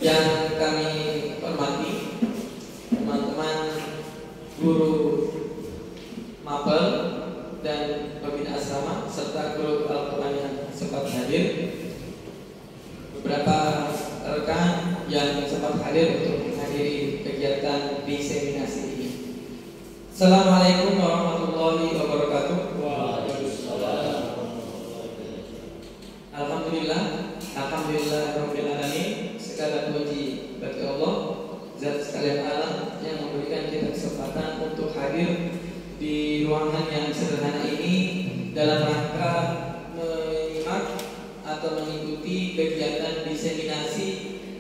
Yang kami hormati teman-teman guru mapel dan pembina asrama serta guru Al-Quran yang sempat hadir, beberapa rekan yang sempat hadir untuk menghadiri kegiatan diseminasi ini. Assalamualaikum warahmatullahi wabarakatuh. Waalaikumsalam. Alhamdulillah rabbil alamin. Segala puji bagi Allah, Zat sekalian alam yang memberikan kita kesempatan untuk hadir di ruangan yang sederhana ini dalam rangka menyimak atau mengikuti kegiatan diseminasi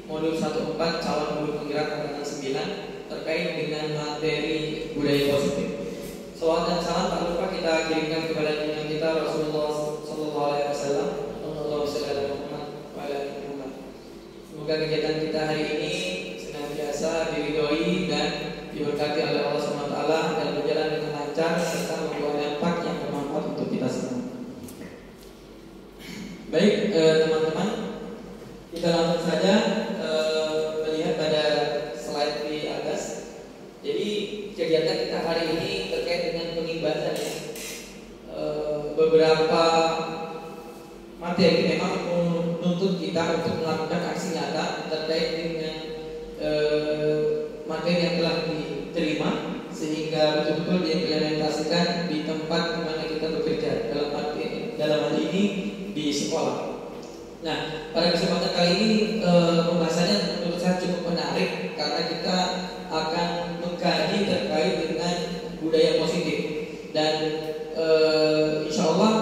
modul 14 calon guru penggerak angkatan 9 terkait dengan materi budaya positif. Salawat dan salam tak lupa kita kirimkan kepada junjungan kita Rasulullah sallallahu alaihi wasallam. Allahumma shalli ala Muhammad wa ala ali Muhammad. Semoga kegiatan kita hari ini senantiasa diridhoi dan diberkati oleh Allah Subhanahu wa taala dan berjalan dengan lancar serta membawa dampak yang bermanfaat untuk kita semua. Baik, teman-teman, kita langsung saja melihat pada slide di atas. Jadi kegiatan kita hari ini terkait dengan pengimbangan ya. Beberapa materi memang menuntut kita untuk melakukan aksi nyata terkait dengan materi yang telah diterima sehingga betul-betul diimplementasikan di tempat di mana kita bekerja, dalam hal ini di sekolah. Nah, pada kesempatan kali ini pembahasannya menurut saya cukup menarik karena kita akan mengkaji terkait dengan budaya positif dan insya Allah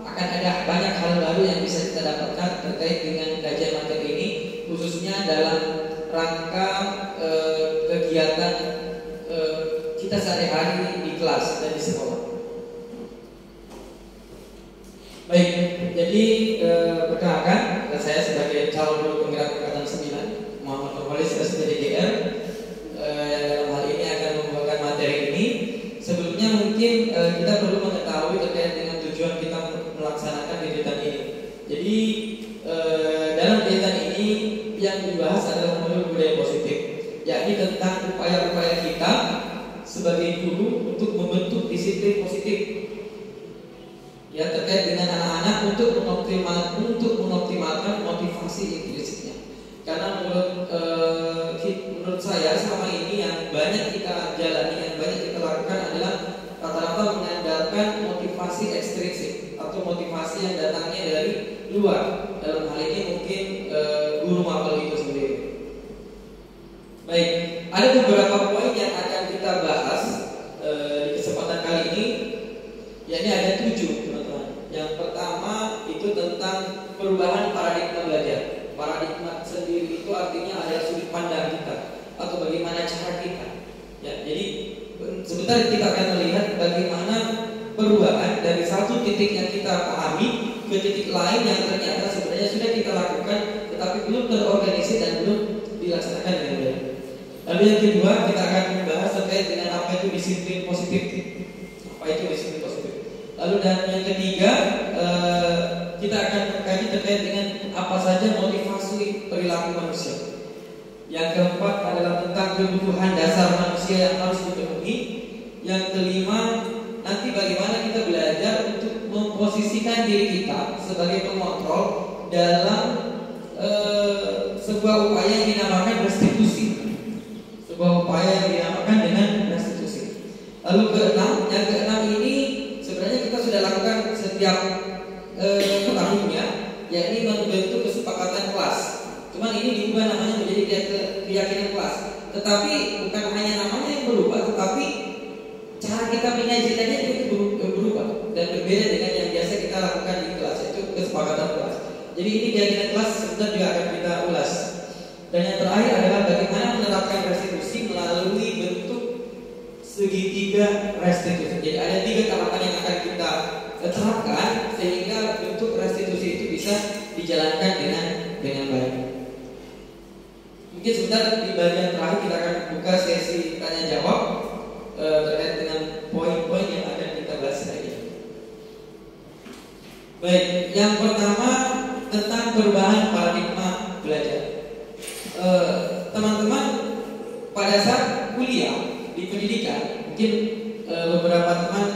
akan ada banyak hal baru yang bisa kita dapatkan terkait dengan kajian materi ini, khususnya dalam rangka kegiatan kita sehari-hari di kelas dan di sekolah. Baik, jadi perkenalkan saya sebagai calon guru penggerak angkatan 9 Muhammad Nurwalis SPDGR. Dalam hal ini akan membawakan materi ini. Sebelumnya mungkin kita perlu mengetahui terkait dengan tujuan kita melaksanakan kegiatan ini. Jadi dalam kegiatan ini yang dibahas adalah modul budaya positif, yakni tentang upaya-upaya kita sebagai guru untuk membentuk disiplin positif ya terkait dengan anak-anak untuk mengoptimalkan motivasi implisitnya. Karena menurut saya selama ini yang banyak kita jalani, yang banyak kita lakukan adalah rata-rata mengandalkan motivasi ekstrinsik atau motivasi yang datangnya dari luar. Dalam hal ini mungkin guru mapel itu sendiri. Baik, ada beberapa poin yang akan kita bahas di kesempatan kali ini, yakni ada 7. Yang pertama itu tentang perubahan paradigma belajar. Paradigma sendiri itu artinya adalah sudut pandang kita atau bagaimana cara kita. Ya, jadi sebentar kita akan melihat bagaimana perubahan dari satu titik yang kita pahami ke titik lain yang ternyata sebenarnya sudah kita lakukan tetapi belum terorganisir dan belum dilaksanakan dengan baik. Lalu yang kedua kita akan membahas terkait dengan apa itu disiplin positif. Apa itu disiplin positif? Lalu dan yang ketiga kita akan mengkaji terkait dengan apa saja motivasi perilaku manusia. Yang keempat adalah tentang kebutuhan dasar manusia yang harus dipenuhi. Yang kelima nanti bagaimana kita belajar untuk memposisikan diri kita sebagai pengontrol dalam sebuah upaya yang dinamakan restitusi. Sebuah upaya yang dinamakan dengan restitusi. Lalu yang keenam ini sebenarnya kita sudah lakukan setiap tahunnya, yakni membentuk kesepakatan kelas. Cuman ini diubah namanya menjadi keyakinan kelas. Tetapi bukan hanya namanya yang berubah, tetapi cara kita menyajikannya itu berubah dan berbeda dengan yang biasa kita lakukan di kelas, yaitu kesepakatan kelas. Jadi ini keyakinan kelas sebentar juga akan kita ulas. Dan yang terakhir adalah bagaimana menerapkan restitusi melalui bentuk segitiga restitusi. Jadi ada 3 tahapan yang akan kita terapkan sehingga bentuk restitusi itu bisa dijalankan dengan baik. Mungkin sebentar di bagian terakhir kita akan buka sesi tanya jawab terkait dengan poin-poin yang akan kita bahas hari ini. Baik, yang pertama tentang perubahan paradigma belajar. teman-teman pada saat kuliah di pendidikan, mungkin beberapa teman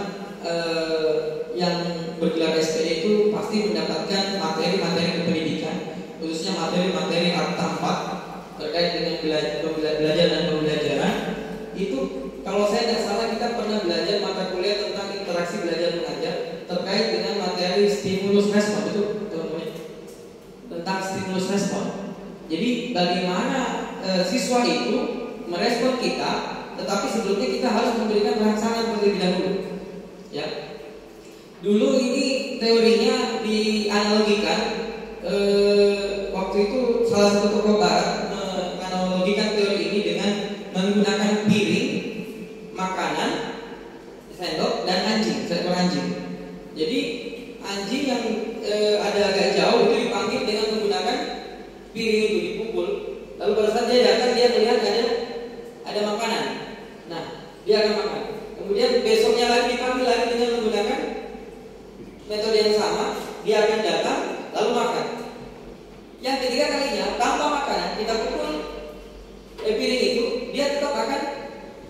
yang bergelar SPD itu pasti mendapatkan materi-materi pendidikan, khususnya materi-materi Akta 4 terkait dengan belajar dan pembelajaran. Itu kalau saya tidak salah kita pernah belajar mata kuliah tentang interaksi belajar mengajar terkait dengan materi stimulus respon, itu teman-teman, tentang stimulus respon. Jadi bagaimana siswa itu merespon kita, tetapi sebelumnya kita harus memberikan rangsangan terlebih dahulu. Ya, dulu ini teorinya dianalogikan. Waktu itu salah satu tokoh barat menganalogikan teori ini dengan menggunakan piring, makanan, sendok, dan anjing, seekor anjing. Jadi anjing yang ada agak jauh itu dipanggil dengan menggunakan piring itu, dipukul. Lalu pada saat dia datang, dia melihat ada makanan. Nah, dia akan makan. Kemudian besoknya lagi dipanggil lagi dengan menggunakan metode yang sama, dia akan datang lalu makan. Yang ketiga kalinya tanpa makanan kita pukul piring itu, dia tetap akan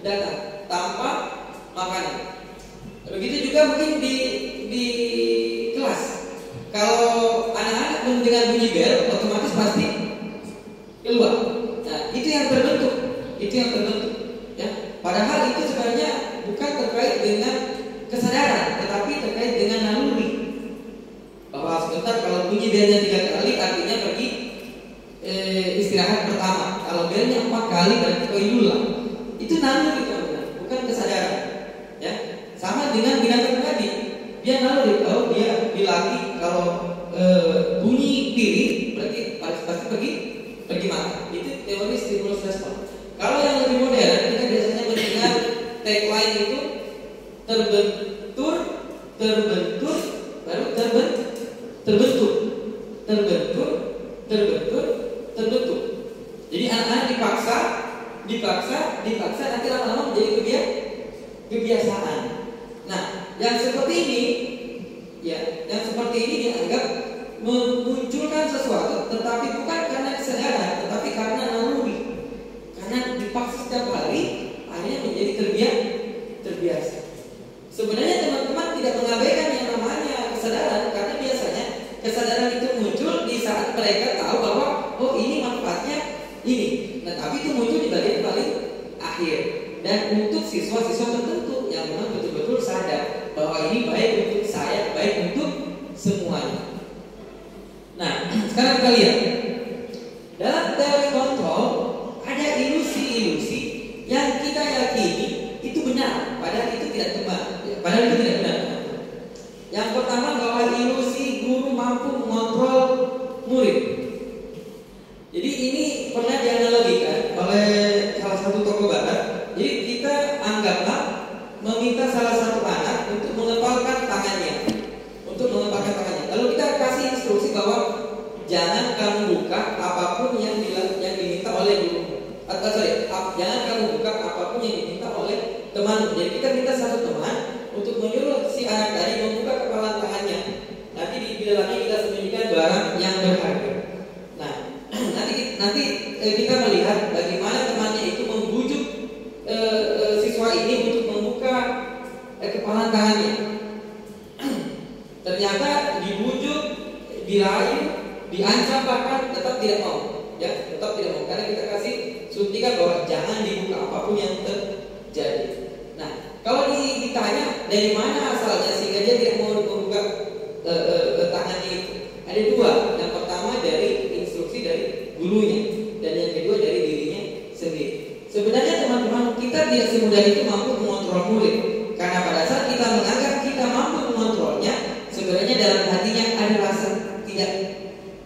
datang tanpa makanan. Begitu juga mungkin di kelas. Kalau anak-anak mendengar bunyi bel, otomatis pasti keluar. Nah, itu yang terbentuk. Ya. Padahal itu sebenarnya bukan terkait dengan kesadaran, tetapi terkait dengan naluri. Bahwa sebentar kalau bunyi belnya 3 kali, artinya pergi istirahat pertama. Kalau belnya 4 kali, berarti koinullah. Itu naluri, teman-teman, bukan kesadaran. Ya, sama dengan binatang tadi. Dia naluri, kalau dia dilatih kalau bunyi piring, berarti pasti pergi makan. Itu teori stimulus respon. Kalau yang lebih modern, kita biasanya mendengar tagline itu terbentur, baru terbentuk. Jadi anak-anak dipaksa, nanti lama-lama menjadi kebiasaan. Nah, yang seperti ini, ya, dianggap memunculkan sesuatu, tetapi bukan karena kesadaran, tetapi karena naluri. Karena dipaksa setiap hari, akhirnya menjadi terbiasa. Sebenarnya teman-teman tidak mengabaikan yang namanya kesadaran, karena biasanya kesadaran itu muncul di saat mereka tahu bahwa oh ini manfaatnya ini. Nah, tapi itu muncul di bagian paling akhir. Dan untuk siswa-siswa tertentu yang memang betul-betul sadar bahwa ini baik untuk saya, baik untuk semuanya. Nah, sekarang kita lihat dalam teori kontrol ada ilusi-ilusi yang kita yakini itu benar, padahal itu tidak benar. Yang pertama bahwa ilusi guru mampu mengontrol murid. Jadi ini pernah dianalogikan oleh salah satu tokoh barat. Jadi kita anggaplah meminta salah satu anak untuk mengepalkan tangannya. Lalu kita kasih instruksi bahwa jangan kamu buka apapun yang diminta oleh guru. Jangan kamu buka apapun yang diminta oleh teman. Jadi kita minta satu teman untuk menyuruh si anak tadi membuka kepala tangannya. Nanti di dalamnya kita sembunyikan barang yang berharga. Nah, nanti kita melihat bagaimana temannya itu membujuk siswa ini untuk membuka kepala tangannya. Ternyata dibujuk, dirayu, diancam bahkan tetap tidak mau. Ya, tetap tidak mau karena kita kasih suntikan bahwa jangan dibuka apapun yang terjadi. Nah, kalau ditanya dari mana asalnya sehingga dia tidak mau membuka tangannya itu, ada dua. Yang pertama dari instruksi dari gurunya, dan yang kedua dari dirinya sendiri. Sebenarnya teman-teman, kita tidak semudah itu mampu mengontrol murid, karena pada saat kita menganggap kita mampu mengontrolnya, sebenarnya dalam hatinya ada rasa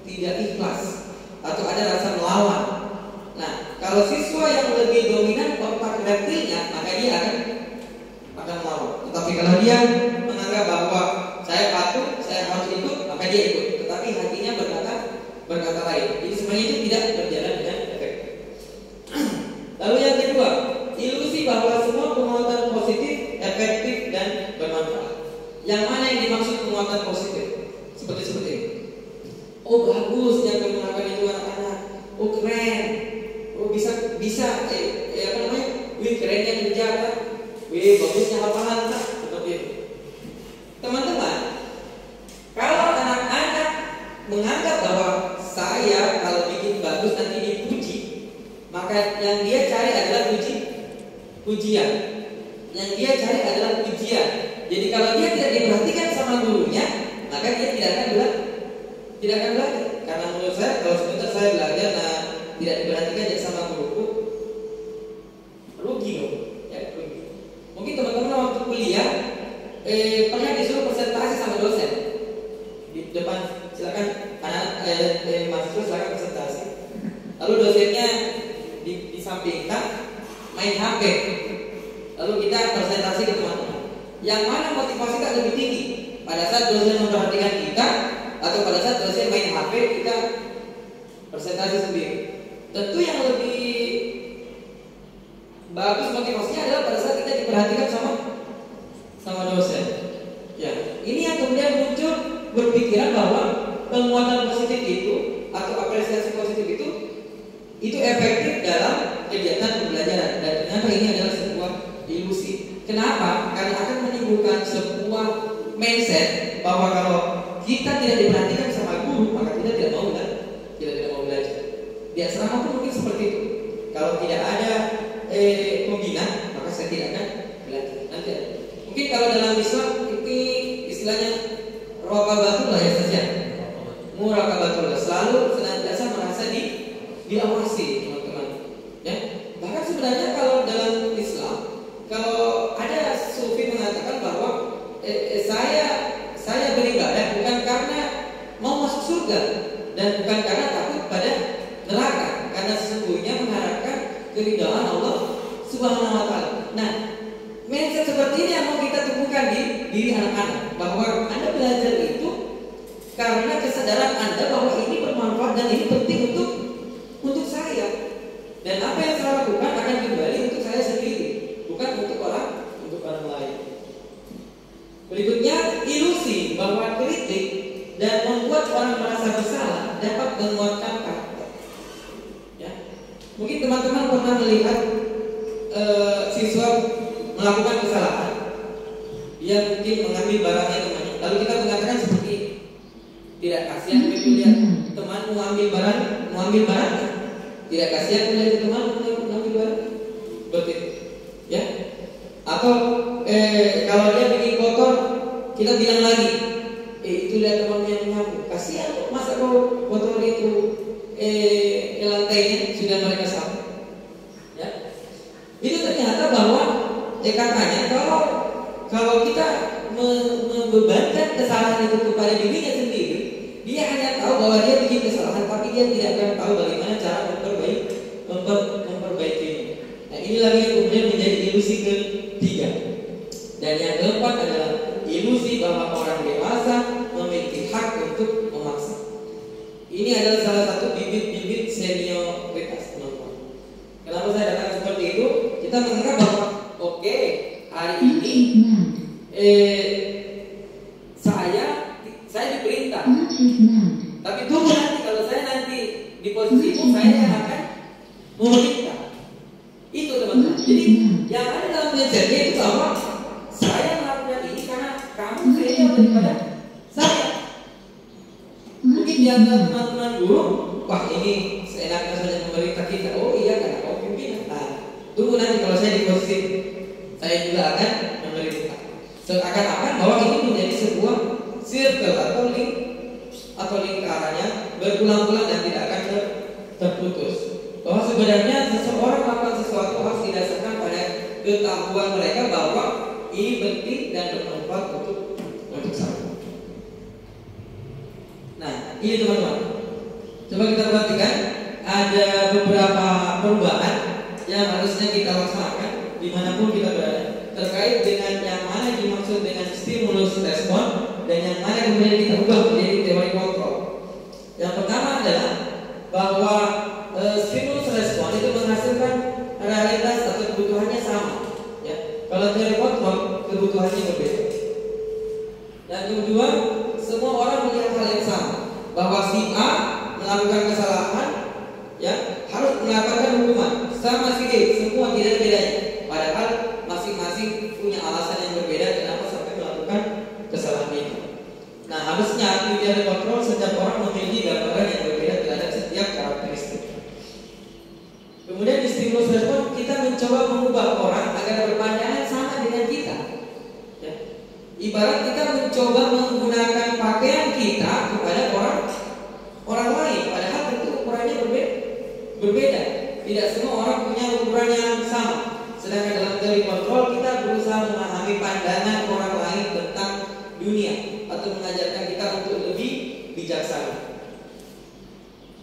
tidak ikhlas atau ada rasa melawan. Nah, kalau siswa yang lebih dominan otak reptilnya, maka dia akan melawan. Tetapi kalau dia menganggap bahwa saya patuh, saya harus ikut, maka dia ikut. Tetapi hatinya berkata lain. Jadi sebenarnya itu tidak berjalan dengan efektif. Lalu yang kedua, ilusi bahwa semua penguatan positif, efektif dan bermanfaat. Yang mana yang dimaksud penguatan positif? Seperti ini. Oh bagus yang kamu lakukan itu anak-anak. Oh keren. kok bisa apa namanya, wih kerennya kerja kan, wih bagusnya hafalan kan, seperti itu. Teman-teman, kalau anak-anak menganggap bahwa saya kalau bikin bagus nanti dipuji, maka yang dia cari adalah pujian. Yang dia cari adalah pujian. Jadi kalau dia tidak diperhatikan sama gurunya, maka dia tidak akan belajar. Karena menurut saya kalau sebentar saya belajar tidak diperhatikan sama guruku, rugi loh. Ya, rugi. Mungkin teman-teman waktu kuliah pernah disuruh presentasi sama dosen di depan, silakan anak mahasiswa silakan presentasi. Lalu dosennya disampingkan main HP. Lalu kita presentasi ke teman-teman. Yang mana motivasi kita lebih tinggi? Pada saat dosen memperhatikan kita atau pada saat dosen main HP kita presentasi sendiri? Tentu yang lebih bagus motivasinya adalah pada saat kita diperhatikan sama dosen. Ya, ini yang kemudian muncul berpikiran bahwa penguatan positif itu atau apresiasi positif itu efektif dalam kegiatan pembelajaran. Dan ternyata ini adalah sebuah ilusi. Kenapa? Karena akan menimbulkan sebuah mindset bahwa kalau kita tidak diperhatikan sama guru, maka kita tidak mau belajar. Di asrama pun mungkin seperti itu. Kalau tidak ada pembina, maka saya tidak akan belajar. Nanti ada. Mungkin kalau dalam Islam ini istilahnya raqabatullah ya saja. Muraqabatullah, selalu senantiasa merasa diawasi, teman-teman. Ya. Bahkan sebenarnya kalau dalam Islam, kalau ada sufi mengatakan bahwa saya beribadah bukan karena mau masuk surga dan bukan karena takut pada neraka, karena sesungguhnya mengharapkan keridhaan Allah Subhanahu wa taala. Nah, mindset seperti ini yang mau kita tumbuhkan di diri anak-anak, bahwa Anda belajar itu karena kesadaran Anda bahwa ini bermanfaat dan ini penting untuk saya. Dan apa yang saya lakukan akan kembali untuk saya sendiri, bukan untuk orang lain. Berikutnya, ilusi bahwa kritik dan membuat orang merasa bersalah dapat menguatkan karakter. Ya. Mungkin teman-teman pernah melihat siswa melakukan kesalahan, dia mungkin mengambil barangnya temannya, lalu kita mengatakan seperti ini, tidak kasihan melihat teman mengambil barang, tidak kasihan melihat teman mengambil barang, betul, ya? Atau kalau dia bikin kotor, kita bilang lagi, itu lihat temanmu yang menyapu, kasihan kok, masa kau kotor itu lantainya sudah mereka sapu, ya? Itu ternyata bahwa katanya kalau kita membebankan kesalahan itu kepada dirinya sendiri, dia hanya tahu bahwa dia bikin kesalahan, tapi dia tidak akan tahu bagaimana cara memperbaikinya. Nah, ini lagi yang kemudian menjadi ilusi ketiga. Dan yang keempat adalah ilusi bahwa orang dewasa memiliki hak untuk memaksa. Ini adalah salah satu bibit-bibit senioritas, teman-teman. Kenapa saya datang seperti itu? Kita menganggap bahwa oke, hari ini saya diperintah. Tapi tunggu nanti kalau saya nanti di posisi itu, saya akan memerintah. Itu teman-teman. Jadi yang ada dalam mindsetnya itu bahwa saya melakukan ini karena kamu senior daripada saya. Mungkin di antara teman-teman guru, wah ini seenaknya saja memerintah kita. Oh iya, karena kau pimpinan. Nah, tunggu nanti kalau saya di posisi, saya juga akan memerintah. Seakan-akan bahwa ini menjadi sebuah circle atau lingkarannya berulang-ulang dan tidak akan terputus. Bahwa sebenarnya seseorang melakukan sesuatu harus didasarkan pada ketahuan mereka bahwa ini penting dan bermanfaat untuk saya. Nah, ini teman-teman. Coba kita perhatikan ada beberapa perubahan yang harusnya kita laksanakan dimanapun kita berada terkait dengan yang mana dimaksud dengan stimulus respon dan yang mana kemudian kita ubah menjadi teori kontrol. Yang pertama adalah bahwa stimulus respon itu menghasilkan realitas atau kebutuhannya sama. Ya. Kalau teori kontrol kebutuhannya berbeda. Yang kedua, semua orang melihat hal yang sama, bahwa si A melakukan kesalahan, ya harus mendapatkan hukuman sama sikit, semua tidak ada bedanya. Padahal masing-masing punya alasan yang berbeda kenapa sampai melakukan kesalahan itu. Nah, harusnya media kontrol setiap orang memiliki gambaran yang berbeda terhadap setiap karakteristik. Kemudian di stimulus respon kita mencoba mengubah orang agar berpandangan sama dengan kita. Ya. Ibarat kita mencoba menggunakan pakaian kita kepada orang lain, padahal tentu ukurannya berbeda. Tidak semua orang punya ukuran yang sama. Sedangkan dalam teori kontrol kita berusaha memahami pandangan orang lain tentang dunia atau mengajarkan kita untuk lebih bijaksana.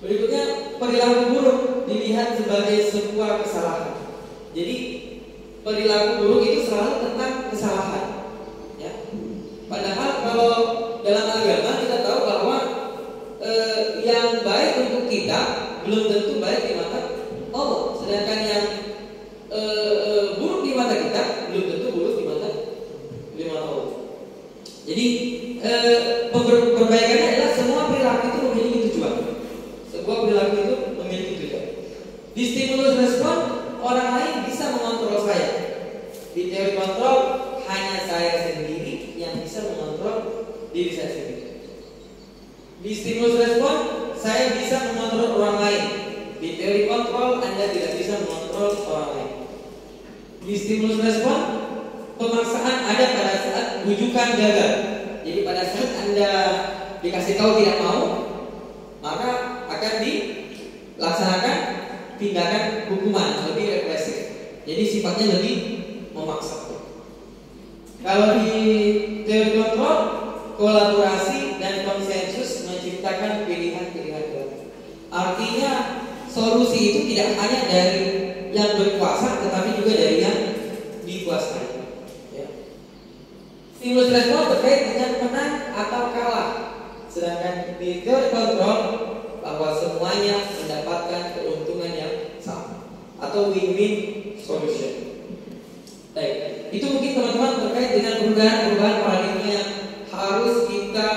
Berikutnya, perilaku buruk dilihat sebagai sebuah kesalahan. Jadi perilaku buruk itu selalu tentang kesalahan. Ya. Padahal kalau dalam agama kita tahu bahwa yang baik untuk kita belum tentu baik di mata Allah. Sedangkan yang buruk di mata kita belum tentu buruk di mata Allah. Jadi perbaikannya adalah semua perilaku itu memiliki tujuan. Sebuah perilaku itu memiliki tujuan. Di stimulus respon orang lain bisa mengontrol saya. Di teori kontrol hanya saya sendiri yang bisa mengontrol diri saya sendiri. Di stimulus respon saya bisa mengontrol orang lain. Di teori kontrol Anda tidak bisa mengontrol orang lain. Di stimulus respon pemaksaan ada pada saat rujukan gagal. Jadi pada saat Anda dikasih tahu tidak mau, maka akan dilaksanakan tindakan hukuman lebih represif. Jadi sifatnya lebih memaksa. Kalau di teori kontrol, kolaborasi dan konsensus menciptakan pilihan-pilihan baru. Artinya solusi itu tidak hanya dari yang berkuasa, tetapi juga dari yang dikuasai. Ya. Stimulus respon terkait dengan menang atau kalah. Sedangkan di teori kontrol bahwa semuanya mendapatkan keuntungan yang sama atau win-win solution. Baik, itu mungkin teman-teman terkait dengan perubahan paradigma yang harus kita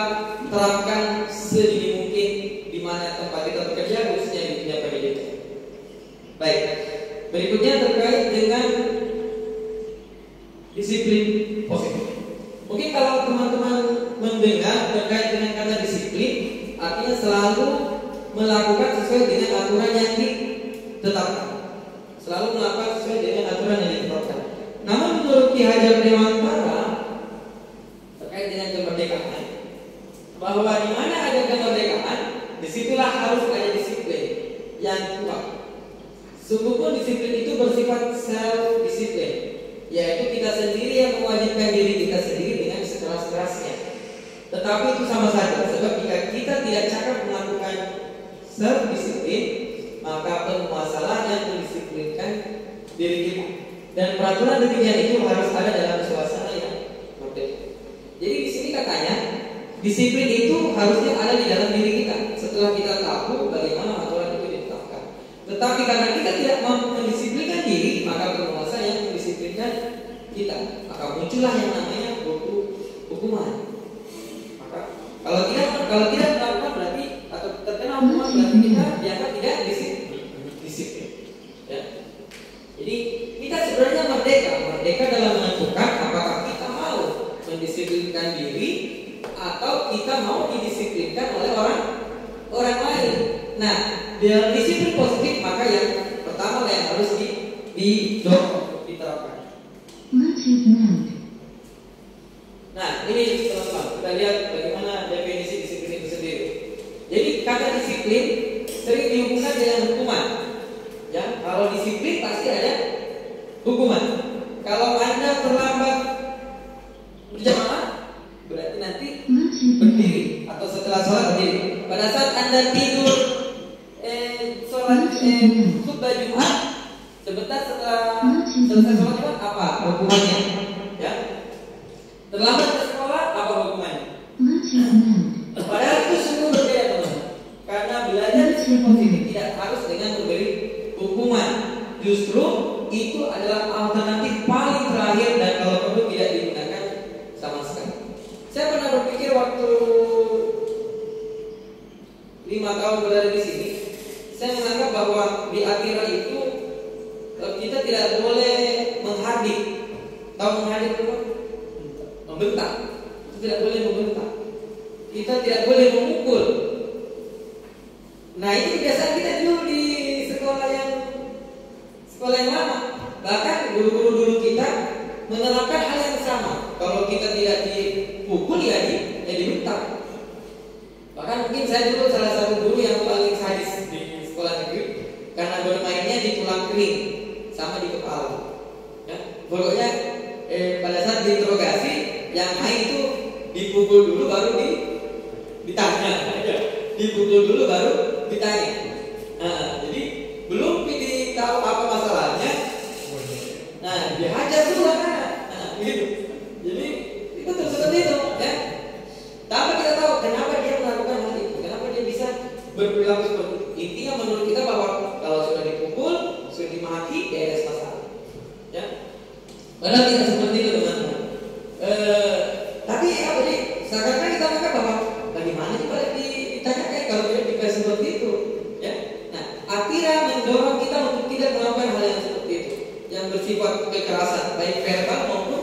terapkan sedini mungkin di mana tempat kita bekerja, khususnya di dunia pendidikan. Baik, berikutnya terkait dengan disiplin positif. Mungkin kalau teman-teman mendengar terkait dengan kata disiplin, artinya selalu melakukan sesuai dengan aturan yang ditetapkan. Selalu melakukan sesuai dengan aturan yang ditetapkan. Namun menurut Ki Hajar Dewantara terkait dengan kemerdekaan, bahwa di mana ada kemerdekaan, disitulah harus ada disiplin yang kuat. Sungguhpun disiplin itu bersifat self-disiplin, yaitu kita sendiri yang mewajibkan diri kita sendiri dengan sekeras-kerasnya. Tetapi itu sama saja, sebab jika kita tidak cakap melakukan self-disiplin, maka penguasa yang mendisiplinkan diri kita. Dan peraturan demikian itu harus ada dalam suasana yang merdeka. Jadi di sini katanya disiplin itu harusnya ada di dalam diri kita setelah kita tahu bagaimana aturan itu ditetapkan. Tetapi karena kita tidak mampu mendisiplinkan diri, maka penguasa yang mendisiplinkan kita. Maka muncullah yang namanya hukuman. Maka kalau tidak melakukan berarti atau terkena hukuman berarti kita dianggap tidak disiplin. Ya. Jadi kita sebenarnya merdeka dalam menentukan apakah kita mau mendisiplinkan diri atau kita mau didisiplinkan oleh orang lain. Nah, dalam disiplin positif maka yang pertama yang harus diterapkan. Nah, ini teman-teman, kita lihat bagaimana definisi disiplin itu sendiri. Jadi kata disiplin sering dihubungkan dengan hukuman. Ya, kalau disiplin pasti ada hukuman. Kalau Anda terlambat berjamaah, berarti nanti berdiri atau setelah sholat berdiri. Pada saat Anda tidur khutbah Jumat, sebentar setelah selesai sholat Jumat, apa hukumannya? Ya, terlambat ke sekolah, apa hukumannya? Padahal itu sungguh berbeda teman-teman. Karena belajar disiplin positif tidak harus dengan memberi hukuman. Justru itu adalah alternatif paling terakhir dan kalau perlu tidak digunakan sama sekali. Saya pernah berpikir waktu 5 tahun berada di sini, saya menganggap bahwa di akhir Atira itu kita tidak boleh menghardik. Tahu menghardik itu? Membentak. Kita tidak boleh membentak. Kita tidak boleh memukul. Nah, ini kebiasaan kita dulu di sekolah yang lama. Bahkan guru-guru dulu kita menerapkan hal yang sama. Kalau kita tidak dipukul ya dibentak. Bahkan mungkin saya dulu salah satu guru yang paling sadis di sekolah negeri karena bermainnya di tulang kering sama di kepala. Ya, pokoknya pada saat diinterogasi yang main itu dipukul dulu baru ditanya. Dipukul dulu baru ditanya. Jadi belum tahu apa masalahnya. Nah, dihajar dulu anak. Gitu. Jadi itu seperti itu, ya. Tapi kita tahu kenapa dia melakukan hal itu, kenapa dia bisa berperilaku seperti itu. Intinya menurut kita bahwa kalau sudah dipukul, sudah dimaki, beres masalah. Ya. Padahal tidak seperti itu, teman-teman. Tapi apa sih? Seakan-akan kita menganggap bahwa bagaimana sih kalau ditanyakan kalau dia dikasih seperti itu, ya. Nah, Atira mendorong kita untuk tidak melakukan hal yang seperti itu, yang bersifat kekerasan, baik verbal maupun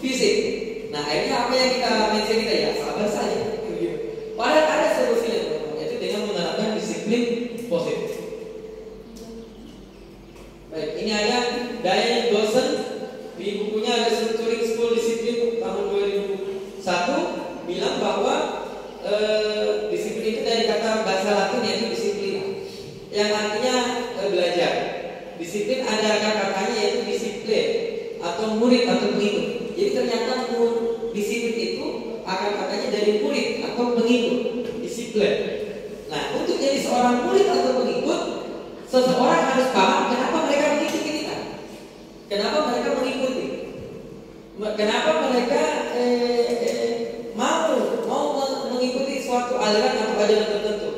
fisik. Nah, akhirnya apa yang kita mention kita ya sabar saja. Padahal ada solusinya, yaitu dengan menerapkan disiplin positif. Baik, ini ada Diane Dawson di bukunya Restructuring School Discipline tahun 2001 bilang bahwa disiplin itu dari kata bahasa Latin yaitu disiplina, yang artinya belajar. Disiplin ada katanya yaitu disiplin atau murid atau pengikut. Jadi ternyata disiplin itu akar katanya dari murid atau pengikut, disiplin. Nah, untuk jadi seorang murid atau pengikut, seseorang harus paham kenapa mereka mengikuti kita. Kenapa mereka mengikuti? Kenapa mereka mau mengikuti suatu aliran atau ajaran tertentu?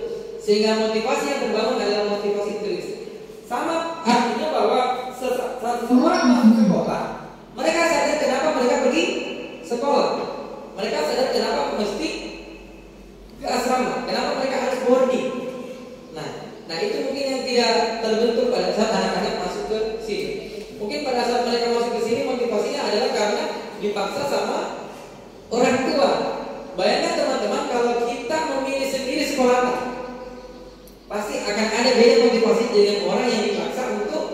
Sehingga motivasi yang terbangun adalah motivasi intrinsik. Sama artinya bahwa seseorang masuk sekolah, mereka sadar kenapa mereka pergi sekolah. Mereka sadar kenapa mesti ke asrama, kenapa mereka harus boarding. Nah itu mungkin yang tidak terbentuk pada saat anak-anak masuk ke sini. Mungkin pada saat mereka masuk ke sini motivasinya adalah karena dipaksa sama orang tua. Bayangkan teman-teman kalau kita memilih sendiri sekolah, pasti akan ada beda motivasi dengan orang yang dipaksa untuk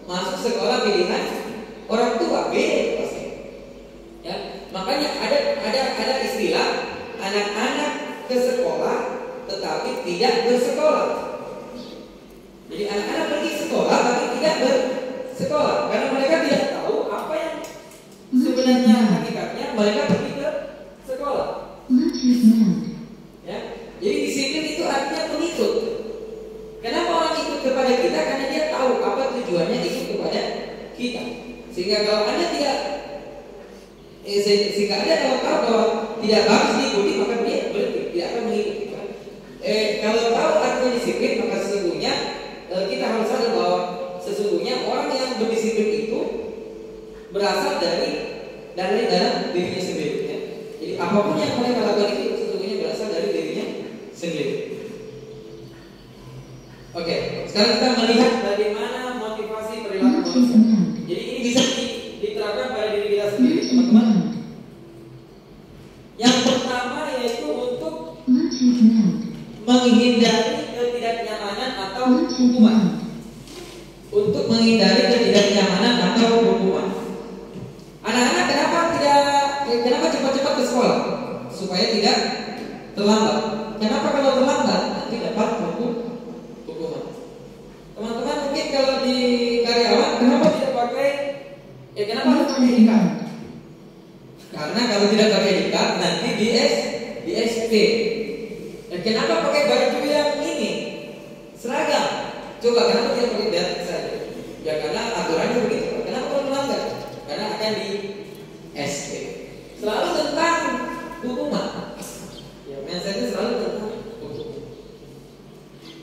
masuk sekolah pilihan orang tua, beda pasti. Ya, makanya ada istilah anak-anak ke sekolah tetapi tidak bersekolah. Jadi anak-anak pergi sekolah tapi tidak bersekolah karena mereka tidak tahu apa yang sebenarnya hakikatnya mereka pergi ke sekolah. Ya, jadi disiplin itu artinya pengikut. Kenapa orang ikut kepada kita? Karena dia tahu apa tujuannya ikut kepada kita. Sehingga kalau Anda kalau tahu bahwa tidak bagus diikuti, maka dia berhenti, tidak akan mengikuti. Kalau tahu artinya disiplin, maka sesungguhnya kita harus sadar bahwa sesungguhnya orang yang berdisiplin itu berasal dari dalam dirinya sendiri. Ya. Jadi apapun yang mereka lakukan itu sesungguhnya berasal dari dirinya sendiri. Oke, sekarang kita melihat bagaimana motivasi perilaku manusia. Jadi ini bisa diterapkan pada diri kita sendiri, teman-teman. Yang pertama yaitu untuk menghindari ketidaknyamanan atau hukuman. Untuk menghindari ketidaknyamanan atau hukuman. Anak-anak kenapa cepat-cepat ke sekolah? Supaya tidak terlambat. Kenapa kalau terlambat nanti dapat hukuman? Teman-teman mungkin kalau di karyawan kenapa tidak pakai? Kenapa harus pakai ikat? Karena kalau tidak pakai ikat nanti di SP. Kenapa pakai baju yang ini seragam? Coba kenapa tidak pakai batik saja? Ya karena aturannya begitu. Kenapa kalau melanggar? Karena akan di SP. Selalu tentang hukuman. Ya, mindsetnya selalu tentang hukuman.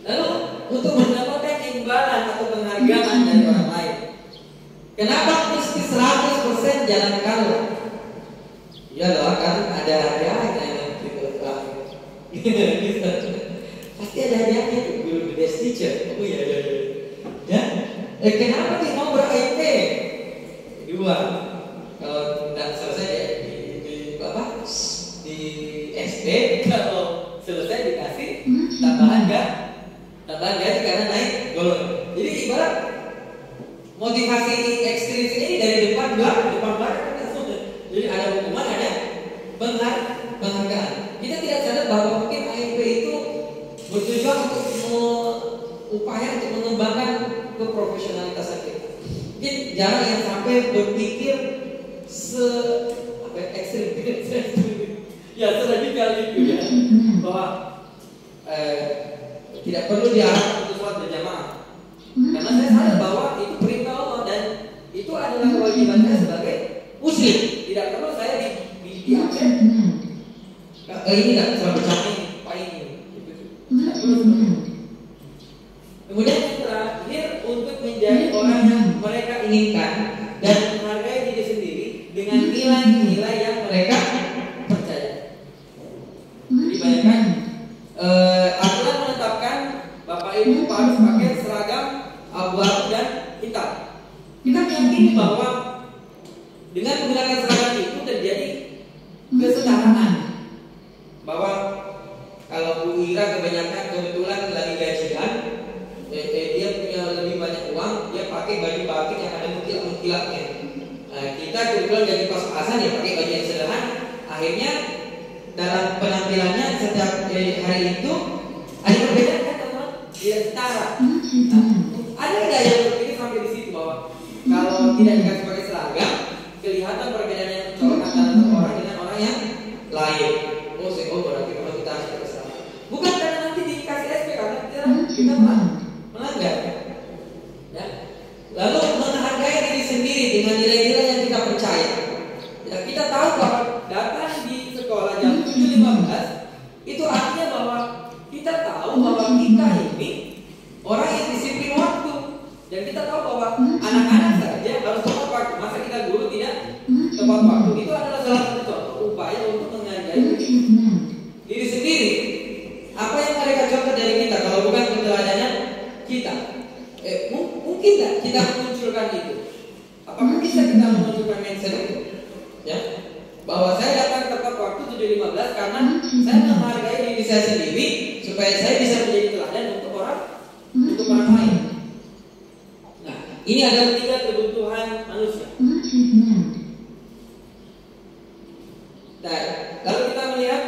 Lalu untuk mendapatkan imbalan atau penghargaan dari orang lain, kenapa mesti 100% jalan kalah? Ya loh, kan ada hadiahnya yang kita pasti ada hadiahnya tuh, guru the best teacher. Oh iya. Ya, Kenapa sih mau ber-IP? Dua. Kalau tidak selesai di apa? Di SD, kalau selesai dikasih tambahan gaji karena naik golongan. Jadi ibarat motivasi ekstrim ini dari depan belakang langsung. Jadi ada hukuman, ada penghargaan. Kita tidak sadar bahwa mungkin AIP itu bertujuan untuk upaya untuk mengembangkan keprofesionalitasan kita. Mungkin jarang yang sampai berpikir ekstrim ya seradikal itu ya, bahwa tidak perlu diarahkan untuk sholat berjamaah. Karena saya sadar bahwa itu perintah Allah dan itu adalah kewajiban saya sebagai muslim. Tidak perlu saya diambil ini nggak sholat berjamaah ini. Kemudian yang terakhir, untuk menjadi orang yang mereka inginkan dan menghargai diri sendiri dengan nilai-nilai yang mereka percaya. Jadi bayangkan aturan menetapkan Bapak Ibu harus pakai seragam abu-abu dan hitam. Kita meyakini bahwa dengan menggunakan seragam itu terjadi kesetaraan. Bahwa kalau Bu Ira kebetulan lagi gajian, dia punya lebih banyak uang, dia pakai baju batik yang ada mukilap-mukilapnya. Kita kebetulan gaji pas-pasan, ya pakai baju yang sederhana. Akhirnya dalam penampilannya setiap hari itu ada perbedaan kan teman-teman? Tidak setara. Ada nggak yang berpikir sampai di situ bahwa kalau tidak dikasih pakai seragam, kelihatan perbedaan yang mencolok antara satu orang dengan orang yang lain. Oh berarti kalau kita harus pakai seragam. Bukan karena nanti dikasih SP, karena kita melanggar. Ya. Lalu menghargai diri sendiri dengan nilai-nilai yang kita percaya. Ya, kita tahu bahwa datang di sekolah jam 7.15 itu artinya bahwa kita tahu bahwa kita ini orang yang disiplin waktu, dan kita tahu bahwa anak-anak saja harus tepat waktu. Masa kita dulu tidak tepat waktu? Itu adalah salah satu contoh upaya untuk menghargai diri sendiri. Apa yang mereka contoh dari kita kalau bukan keteladanan kita? Mungkin nggak kita menunjukkan itu? Apakah bisa kita menunjukkan mindset itu? Ya, bahwa saya datang tepat waktu 7.15 karena saya menghargai diri saya sendiri supaya saya bisa menjadi teladan untuk orang lain. Nah, ini adalah 3 kebutuhan manusia. Nah, kalau kita melihat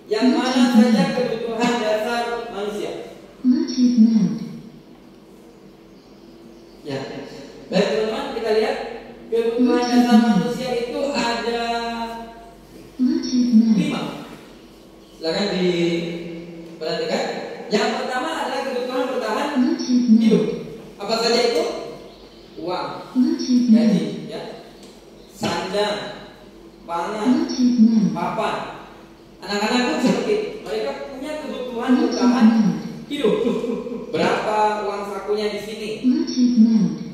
yang mana saja kebutuhan dasar manusia. Ya, baik teman-teman, kita lihat kebutuhan dasar manusia itu ada 5. Silakan diperhatikan. Yang pertama adalah kebutuhan bertahan hidup. Apa saja itu? Uang, gaji, ya, sandang, pangan, papan. Anak-anak pun seperti itu. Mereka punya kebutuhan bertahan hidup. Berapa uang sakunya di sini?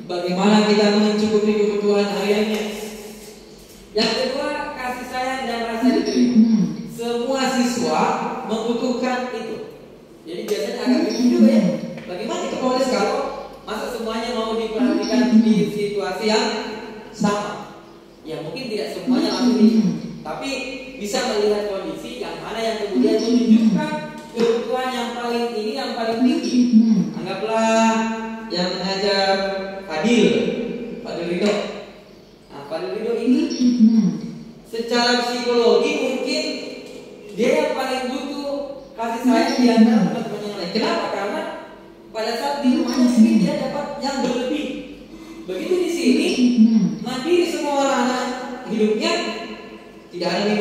Bagaimana kita mencukupi kebutuhan hariannya? Yang kedua, kasih sayang dan rasa diterima. Semua siswa membutuhkan itu. Jadi biasanya agak bingung juga ya. Bagaimana itu polis kalau masa semuanya mau diperhatikan di situasi yang sama? Ya mungkin tidak semuanya langsung tapi bisa melihat kondisi yang mana yang kemudian menunjukkan kebutuhan yang paling tinggi. Anggaplah yang mengajar Fadil Ridho. Nah, Fadil Ridho ini secara psikologi mungkin dia yang paling butuh kasih sayang di antara teman-teman yang lain. Kenapa? Karena pada saat di rumahnya sendiri dia dapat yang berlebih. Begitu di sini mandiri semua orang hidupnya, tidak ada nih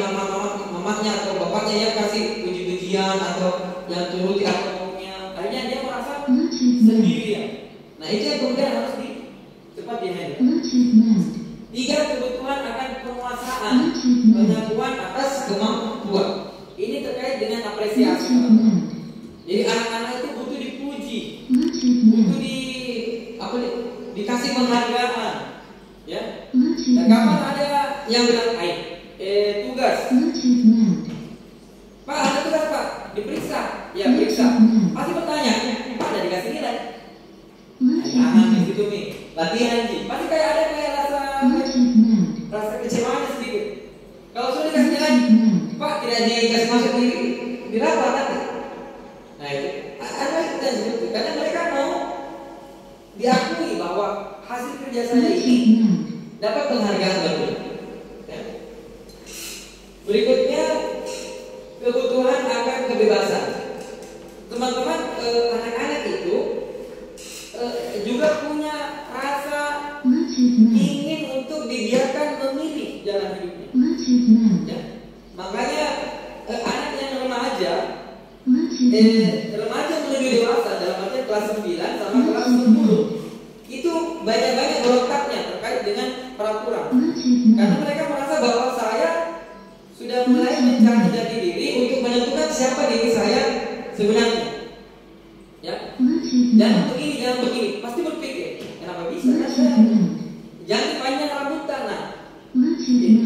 mamanya atau bapaknya yang kasih puji-pujian atau yang turuti apa maunya. Akhirnya dia merasa sendirian. Nah itu yang kemudian harus cepat di-handle. 3, kebutuhan akan penguasaan, pengakuan atas kemampuan. Ini terkait dengan apresiasi. Jadi anak-anak itu butuh dipuji, butuh dikasih penghargaan, ya. Dan kapan ada yang bilang, tugas, Pak ada tugas Pak, diperiksa, ya periksa. Pasti bertanya, Pak ada dikasih nilai? Jangan situ nih latihan Ji, pasti kayak ada kayak rasa kecewaan sedikit. Kalau sudah dikasih jalan, Pak tidak dikasih masuk di rapat nanti. Nah itu ada kita seperti karena mereka mau diakui bahwa hasil kerja saya ini dapat penghargaan baru. Ya. Berikutnya kebutuhan akan kebebasan. Teman-teman, anak-anak itu juga punya rasa ingin untuk dibiarkan memilih jalan hidupnya. Ya. Makanya anak yang remaja menuju dewasa dalam artian kelas 9 sama kelas 10 itu banyak-banyak berontaknya terkait dengan peraturan. Karena mereka merasa bahwa saya sudah mulai mencari jati diri untuk menentukan siapa diri saya sebenarnya. Ya. Jangan begini, pasti berpikir, kenapa bisa? Jangan panjang rambut tanah.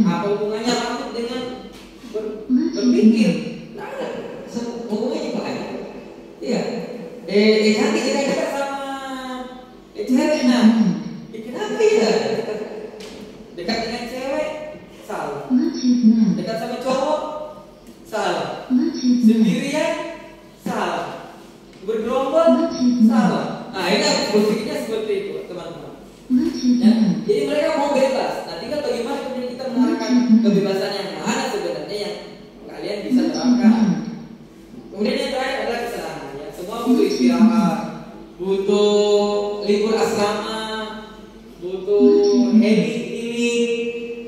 Apa hubungannya rambut dengan berpikir? Nah, hubungannya Pak. Iya. Cantik kita dekat sama cewek. Nah, kenapa ya? Dekat dengan cewek salah. Dekat sama cowok salah. Sendirian salah. Bergerombol salah. Nah, ini berpikirnya seperti itu, teman-teman. Ya, jadi mereka mau bebas. Nah, tinggal bagaimana kemudian kita mengarahkan kebebasan yang mana sebenarnya yang kalian bisa terapkan. Kemudian yang terakhir adalah kesenangan. Ya, semua butuh istirahat, butuh libur asrama, butuh happy healing.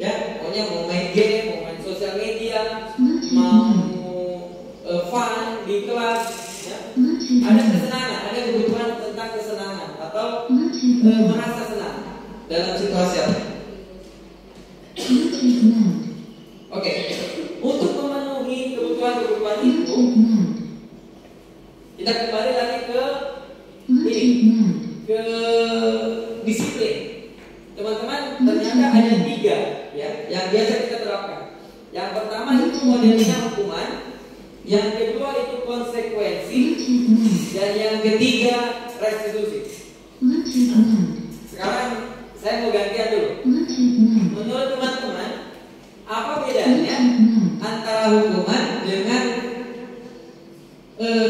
Ya, pokoknya mau main game, mau main sosial media, mau fun di kelas. Ya. Ada kesenangan, ada kebutuhan tentang kesenangan atau merasa senang dalam situasi apa? Oke, untuk memenuhi kebutuhan itu, kita kembali lagi ke ini, ke disiplin. Teman-teman, ternyata ada 3 ya, yang biasa kita terapkan. Yang pertama itu modelnya hukuman, yang kedua itu konsekuensi, dan yang ketiga restitusi. Sekarang saya mau gantian dulu. Menurut teman-teman, apa bedanya antara hukuman dengan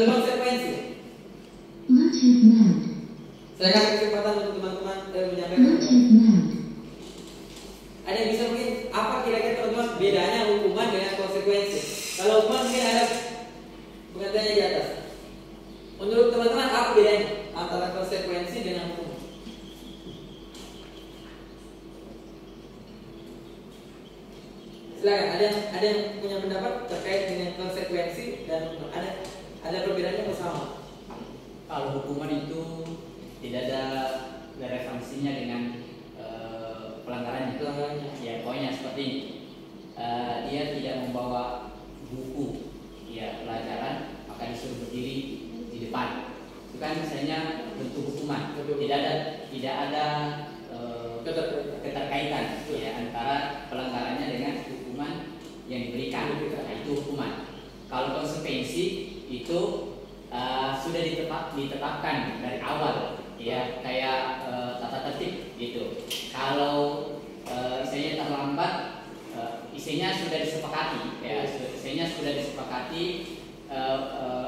konsekuensi? Saya kasih kesempatan untuk teman-teman menyampaikan. Ada yang bisa mungkin apa kira-kira teman-teman bedanya hukuman dengan konsekuensi? Kalau hukuman mungkin ada pengertiannya di atas. Menurut teman-teman apa bedanya antara konsekuensi dengan hukuman? Silakan, ada yang punya pendapat terkait dengan konsekuensi dan hukuman? Ada perbedaannya bersama? Kalau hukuman itu tidak ada relevansinya dengan pelanggarannya. Ya, pokoknya seperti ini. Dia tidak membawa buku ya pelajaran, maka disuruh berdiri di depan. Itu kan misalnya bentuk hukuman. Tidak ada keterkaitan ya antara pelanggarannya dengan hukuman yang diberikan. Nah, itu hukuman. Kalau konsekuensi itu sudah ditetapkan dari awal ya, kayak tata tertib gitu. Kalau isinya terlambat, isinya sudah disepakati ya, isinya sudah disepakati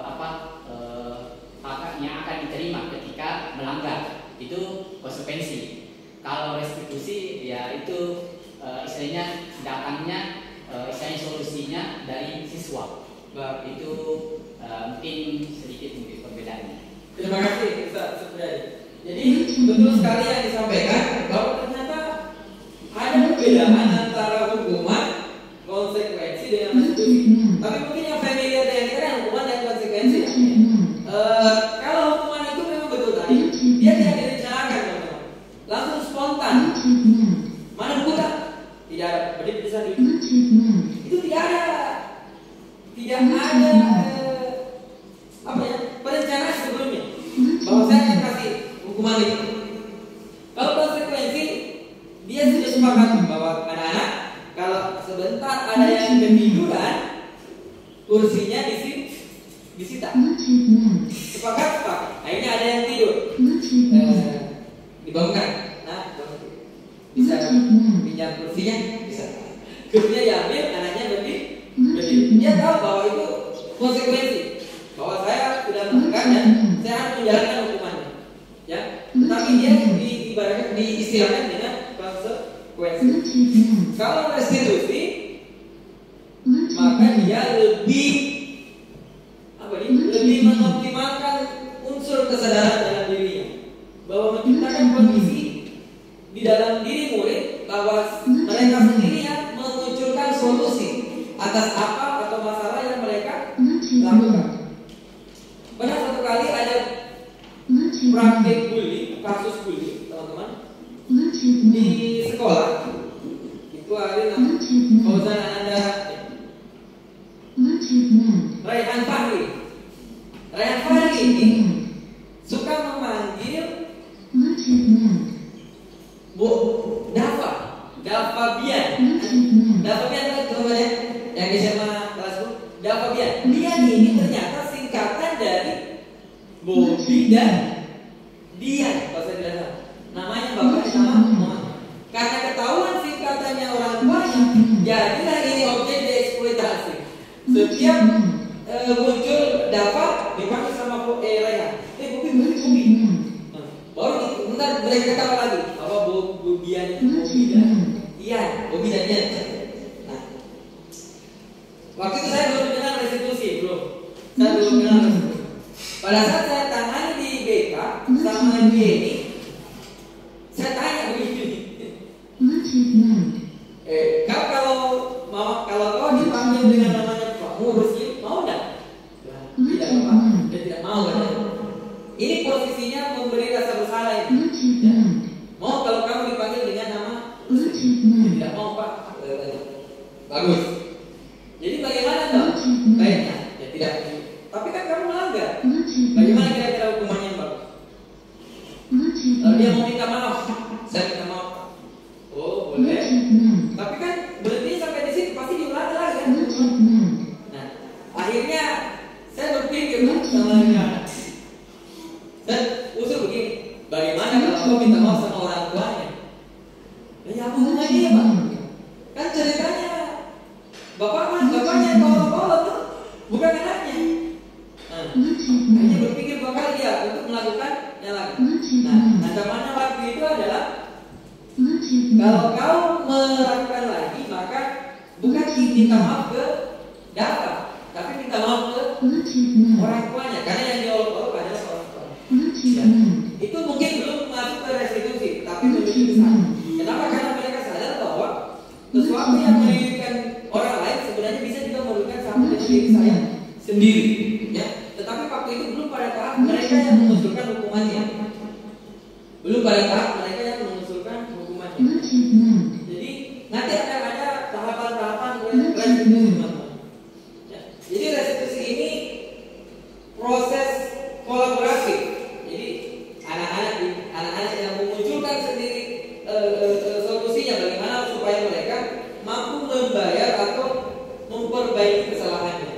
apa yang akan diterima ketika melanggar, itu konsekuensi. Kalau restitusi ya itu istilahnya datangnya, istilahnya solusinya dari siswa. Itu mungkin sedikit perbedaannya. Terima kasih Ustaz Supriyadi. Jadi betul sekali yang disampaikan bahwa ternyata ada perbedaan antara hukuman, konsekuensi dengan restitusi. Tapi mungkin yang familiar dengan kita kan hukuman dan konsekuensi. Kalau hukuman itu memang betul tadi, dia tidak direncanakan, teman-teman. Langsung spontan. Mana buku tak? Tidak ada. Berdiri bisa di. Itu tidak ada perencanaan sebelumnya bahwa saya akan kasih hukuman itu. Kalau konsekuensi, dia sudah sepakat bahwa anak-anak kalau sebentar ada yang ketiduran, kursinya disita. Sepakat. Akhirnya ada yang tidur di dibangunkan. Nah, bisa pinjam kursinya, bisa. Kursinya diambil, anaknya berdiri. Dia tahu bahwa itu konsekuensi, bahwa saya sudah melakukan dan saya harus menjalankan hukumannya. Ya, tetapi dia ibaratnya diistilahkan dengan konsekuensi. Kalau restitusi, maka dia lebih mengoptimalkan unsur kesadaran dalam dirinya, bahwa menciptakan kondisi di dalam diri murid bahwa mereka sendiri yang memunculkan solusi atas apa atau masalah yang mereka lakukan. Pernah satu kali ada praktik bully, kasus bully, teman-teman, di sekolah. Itu hari Fauzan Anda Raihan Fahri. Raihan Fahri ini suka memanggil Bu Dava Bian. Dava Bian itu teman-teman yang di SMA kelas 10. Dava Bian. Bian ini ternyata singkatan dari Bobi dan Dian. Kalau saya tidak salah, namanya bapaknya sama Muhammad. Karena ketahuan singkatannya orang tuanya, jadilah ini objek dieksploitasi. Setiap muncul Dava dipanggil sama Raihan. Bobi. Baru bentar mereka ketawa lagi. Apa Bobian itu Bobi dan Dian. Bobi dan Dian. Nah, waktu itu saya belum kenal restitusi, belum. Saya belum kenal restitusi. Pada saat saya tangani di BK sama dia ini, saya tanya begini. Kalau kau dipanggil dengan namanya Pak Mursi, mau enggak? Tidak, Pak. Dia tidak mau kan? Ini posisinya memberi rasa bersalah ini. Ya. Mau kalau kamu dipanggil dengan nama Mursi? Tidak mau, Pak. Bagus. Jadi bagaimana dong? Baiknya, ya tidak. Tapi kan kamu melanggar. Bagaimana kira-kira hukumannya, Pak? Kalau dia mau minta maaf, saya minta maaf. Oh, boleh. Tapi kan berhenti sampai di sini pasti diulang lagi kan? Nah, akhirnya saya berpikir sama dia. Dan usul begini, bagaimana kalau aku minta maaf sama orang tuanya? Ya apa hubungannya, Pak? Kan ceritanya bapaknya yang kolot-kolot tuh, bukan anaknya. Hanya berpikir bakal dia untuk melakukan yang lagi. Nah, ancamannya waktu itu adalah kalau kau melakukan lagi, maka bukan minta maaf ke Dava, tapi minta maaf ke orang tuanya, karena yang diolok-olok adalah orang tua. Ya. Itu mungkin belum masuk ke restitusi, tapi lebih besar. Kenapa? Karena mereka sadar bahwa sesuatu yang merugikan orang lain sebenarnya bisa juga merugikan sama dengan diri saya sendiri. Ya. Tetapi waktu itu belum pada tahap mereka yang mengusulkan hukumannya. Belum pada tahap mereka yang mengusulkan hukumannya. Jadi nanti akan ada tahapan-tahapan restitusi, teman-teman. Ya. Jadi restitusi ini proses kolaborasi. Jadi anak-anak yang memunculkan sendiri solusinya bagaimana supaya mereka mampu membayar atau memperbaiki kesalahannya.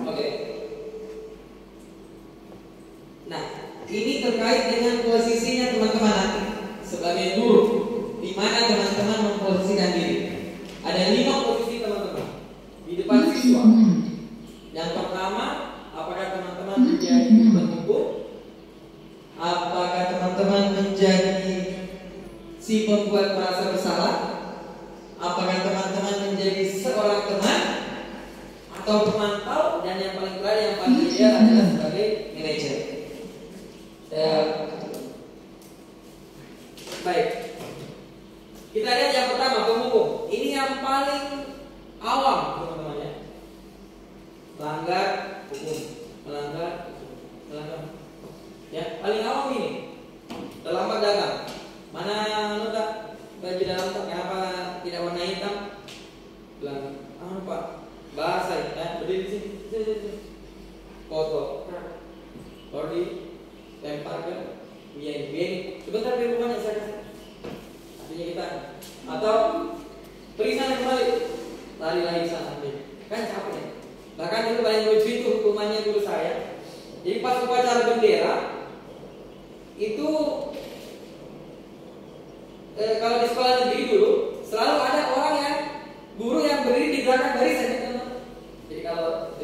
Oke. Nah, ini terkait dengan posisinya teman-teman nanti sebagai guru. Di mana teman-teman memposisikan diri? Ada 5 posisi teman-teman di depan siswa. Yang pertama, apakah teman-teman menjadi penghukum? Apakah teman-teman menjadi si pembuat merasa bersalah? Apakah teman-teman menjadi seorang teman atau pemantau? Dan yang paling terakhir, yang paling ideal adalah sebagai manajer. Baik. Kita lihat yang pertama, penghukum. Ini yang paling awam, teman-teman ya. Melanggar hukum, melanggar. Ya, paling awam ini. Terlambat datang. Mana nota baju dalam tak? Kenapa tidak warna hitam? Bilang, Pak, bahasa ya, berdiri di sini. Foto. Baru dilempar ke biaya. Sebentar di rumahnya saya kasih. Artinya kita. Atau pergi sana kembali. Lari lagi sana. Kan capek ya. Bahkan itu paling lucu itu hukumannya guru saya. Jadi pas upacara bendera itu kalau di sekolah negeri dulu selalu ada orang yang guru yang berdiri di belakang barisan. Jadi kalau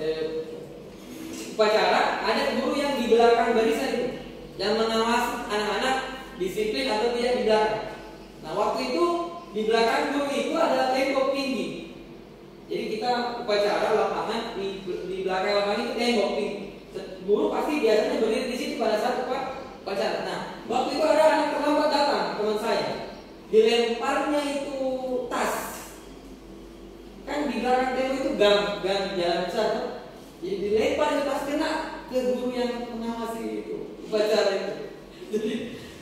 upacara ada guru yang di belakang barisan itu yang mengawasi anak-anak disiplin atau tidak di belakang. Nah waktu itu di belakang guru itu adalah tembok tinggi. Jadi kita upacara lapangan di belakang lapangan itu tembok tinggi. Guru pasti biasanya berdiri di situ pada saat upacara. Nah waktu itu ada anak terlambat datang, teman saya, dilemparnya itu tas. Kan di belakang tembok itu gang jalan besar. Jadi dilempar itu tas kena ke guru yang mengawasi itu upacara itu. Jadi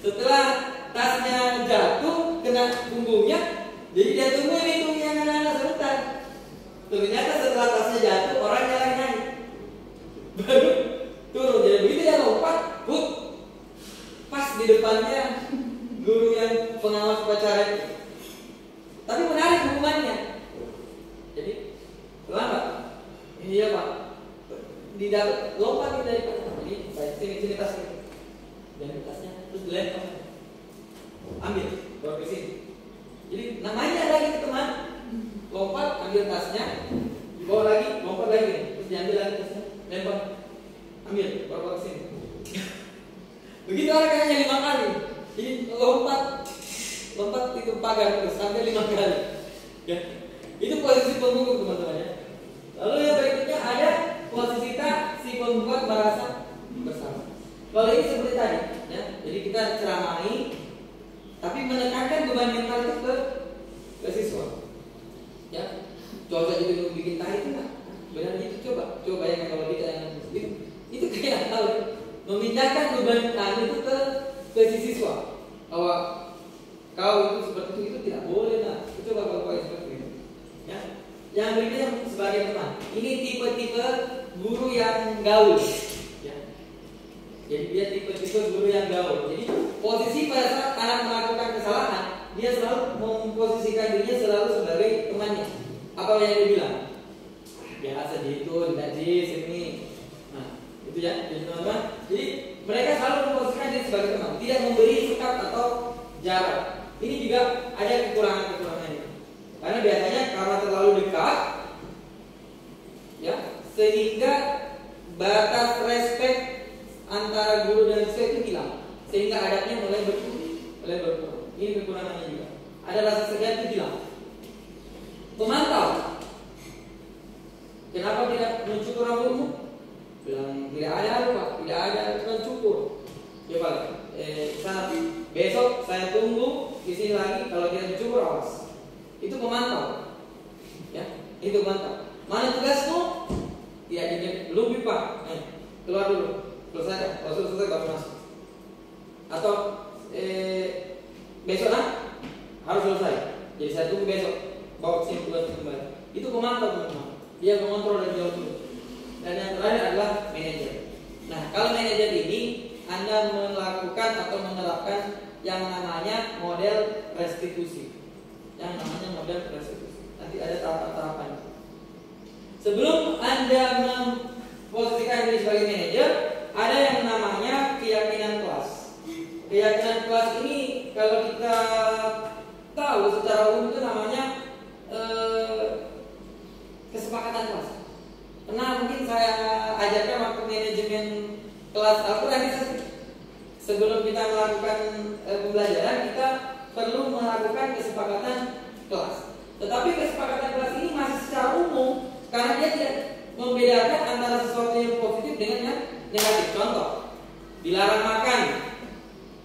setelah tasnya jatuh kena punggungnya, jadi dia tungguin itu yang anak-anak sebentar. Ternyata setelah tasnya jatuh orangnya lagi nyanyi, baru turun. Jadi begitu dia lompat, pas di depannya guru yang pengawas upacara itu. Tapi menarik hukumannya. Jadi terlambat. Iya Pak. Di dalam lompat dari ini sini tas itu. Dan tasnya terus dilempar. Ambil, bawa ke sini. Jadi namanya lagi ke teman, lompat ambil tasnya, dibawa lagi, lompat lagi, terus diambil lagi tasnya, lempar, ambil, bawa ke sini. Begitu orangnya 5 kali. Jadi lompat itu pagar terus sampai 5 kali. Ya. Itu posisi pembunuh teman-teman ya. Lalu yang berikutnya ada posisi si pembuat merasa bersama. Kalau ini seperti tadi, ya. Jadi kita ceramai, tapi menekankan beban mental itu ke siswa. Ya, coba juga bikin tahi itu nggak? Benar itu coba bayangkan kalau kita yang itu kayak tahu memindahkan beban mental itu ke si siswa. Bahwa kau itu seperti itu tidak boleh lah. Coba kalau kau seperti itu. Ya. Yang berikutnya sebagai teman. Ini tipe-tipe guru yang gaul. Ya. Jadi dia tipe-tipe guru yang gaul. Jadi posisi pada saat anak melakukan kesalahan, dia selalu memposisikan dirinya selalu sebagai temannya. Apa yang dia bilang? Biasa gitu, tidak di sini. Nah, itu ya, jadi teman-teman. Jadi mereka selalu memposisikan diri sebagai teman, tidak memberi sekat atau jarak. Ini juga ada kekurangan-kekurangannya. Karena biasanya karena terlalu dekat, ya, sehingga batas respect antara guru dan siswa itu hilang, sehingga adabnya mulai berkurang. Ini kekurangannya juga. Ada rasa segan itu hilang. Pemantau, kenapa tidak mencukur rambutmu? Bilang tidak ada Pak, tidak ada tukang cukur. Coba, besok saya tunggu di sini lagi. Kalau tidak dicukur awas. Itu pemantau, ya, itu pemantau. Mana tugasmu? Tidak dikit, belum Pak. Keluar dulu, selesai. Kalau selesai baru masuk. Atau besok harus selesai. Jadi saya tunggu besok, bawa sini tugas kembali. Itu pemantau teman-teman. Dia mengontrol dari jauh dulu. Dan yang terakhir adalah manajer. Nah, kalau manajer ini Anda melakukan atau menerapkan yang namanya model restitusi. Nanti ada tahapan-tahapan. Sebelum Anda memposisikan diri sebagai manajer, ada yang namanya keyakinan kelas. Keyakinan kelas ini kalau kita tahu secara umum itu namanya kesepakatan kelas. Pernah mungkin saya ajarkan waktu manajemen kelas Al-Quran. Sebelum kita melakukan pembelajaran, kita perlu melakukan kesepakatan kelas. Tetapi kesepakatan kelas ini masih secara umum karena dia tidak membedakan antara sesuatu yang positif dengan yang negatif. Contoh, dilarang makan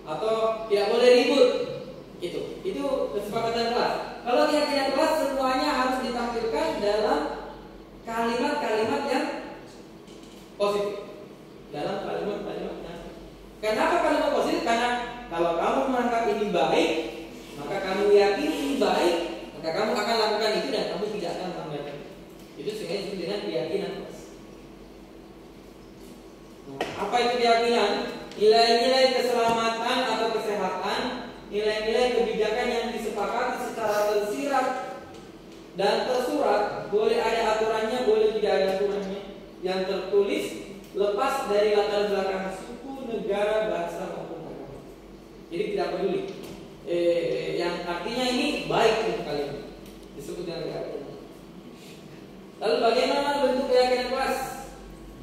atau tidak boleh ribut. Itu kesepakatan kelas. Kalau keyakinan kelas semuanya harus ditampilkan dalam kalimat-kalimat yang positif. Dalam kalimat-kalimat yang. Kenapa kalimat positif? Karena kalau kamu menganggap ini baik, maka kamu yakini ini baik, maka kamu akan lakukan itu dan kamu tidak akan melanggar. Itu sebenarnya disebut dengan keyakinan. Nah, apa itu keyakinan? Nilai-nilai keselamatan atau kesehatan, nilai-nilai kebijakan yang disepakati secara tersirat dan tersurat, boleh ada aturannya, boleh tidak ada aturannya, yang tertulis lepas dari latar belakang suku, negara, bahasa maupun agama. Jadi tidak peduli. yang artinya ini baik untuk kalian, disebut dengan keyakinan. Lalu bagaimana bentuk keyakinan kelas?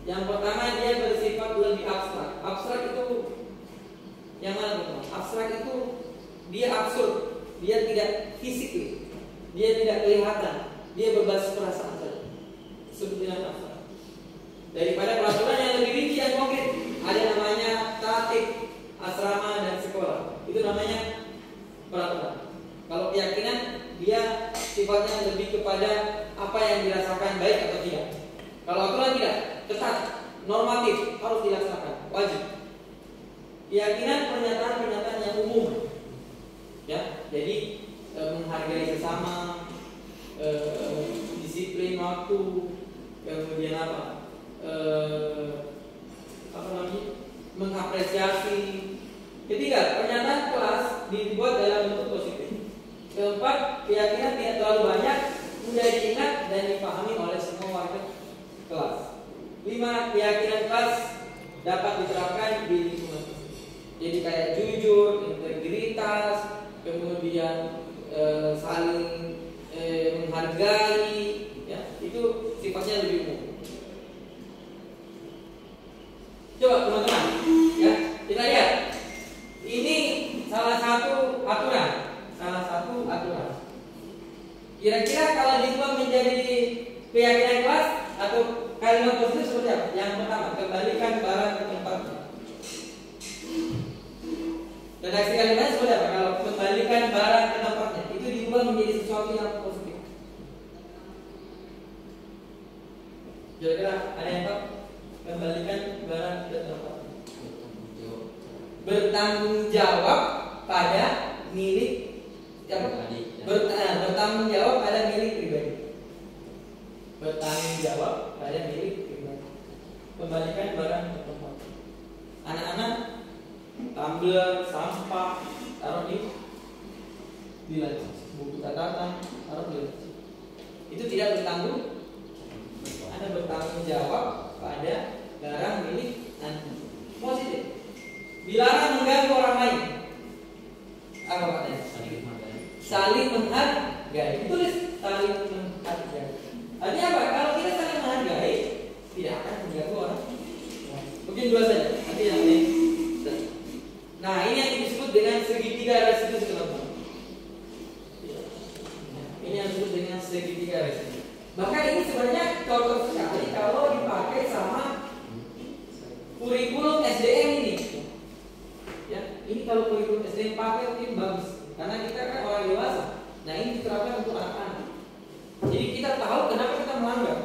Yang pertama, dia bersifat lebih abstrak. Abstrak itu yang mana teman? Abstrak itu dia absurd, dia tidak fisik, dia tidak kelihatan, dia berbasis perasaan saja. Disebut dengan abstrak. Daripada peraturan yang lebih rinci yang konkret, ada namanya tatib, asrama dan sekolah. Itu namanya peraturan. Kalau keyakinan, dia sifatnya lebih kepada apa yang dirasakan baik atau tidak. Kalau aturan tidak, ketat, normatif, harus dilaksanakan, wajib. Keyakinan pernyataan-pernyataan yang umum, ya. Jadi menghargai sesama, disiplin waktu, kemudian mengapresiasi. Ketiga, pernyataan kelas dibuat dalam bentuk positif. Keempat, keyakinan tidak terlalu banyak, mudah diingat dan dipahami oleh semua warga kelas. 5, keyakinan kelas dapat diterapkan di lingkungan. Jadi kayak jujur, integritas, kemudian saling menghargai, ya, itu sifatnya lebih umum. Coba teman-teman, ya, kita lihat. Ini salah satu aturan. Kira-kira kalau diubah menjadi keyakinan kelas atau kalimat positif seperti apa? Yang pertama, kembalikan barang ke tempatnya. Redaksi kalimatnya seperti apa? Kalau kembalikan barang ke tempatnya, itu diubah menjadi sesuatu yang positif. Kira-kira ada yang tahu? Kembalikan barang ke tempatnya. Bertanggung jawab pada milik bertanggung jawab pada milik pribadi. Bertanggung jawab pada milik pribadi. Kembalikan barang ke tempat. Anak-anak, tumbler, sampah taruh di laci. Buku catatan taruh di laci. Itu tidak bertanggung. Anda bertanggung jawab pada barang milik Anda. Positif. Dilarang mengganggu orang lain. Apa katanya? Saling menghargai. Tulis saling menghargai. Artinya apa? Kalau kita saling menghargai, tidak akan mengganggu orang. Mungkin dua saja. Nanti yang lain. Nah, ini yang disebut dengan segitiga restitusi, teman-teman. Ini yang disebut dengan segitiga restitusi. Bahkan ini sebenarnya cocok sekali kalau dipakai sama kurikulum SDM ini. Ya, ini kalau kurikulum SDM pakai mungkin bagus. Karena kita kan orang dewasa. Nah, ini diterapkan untuk anak-anak. Jadi kita tahu kenapa kita melanggar,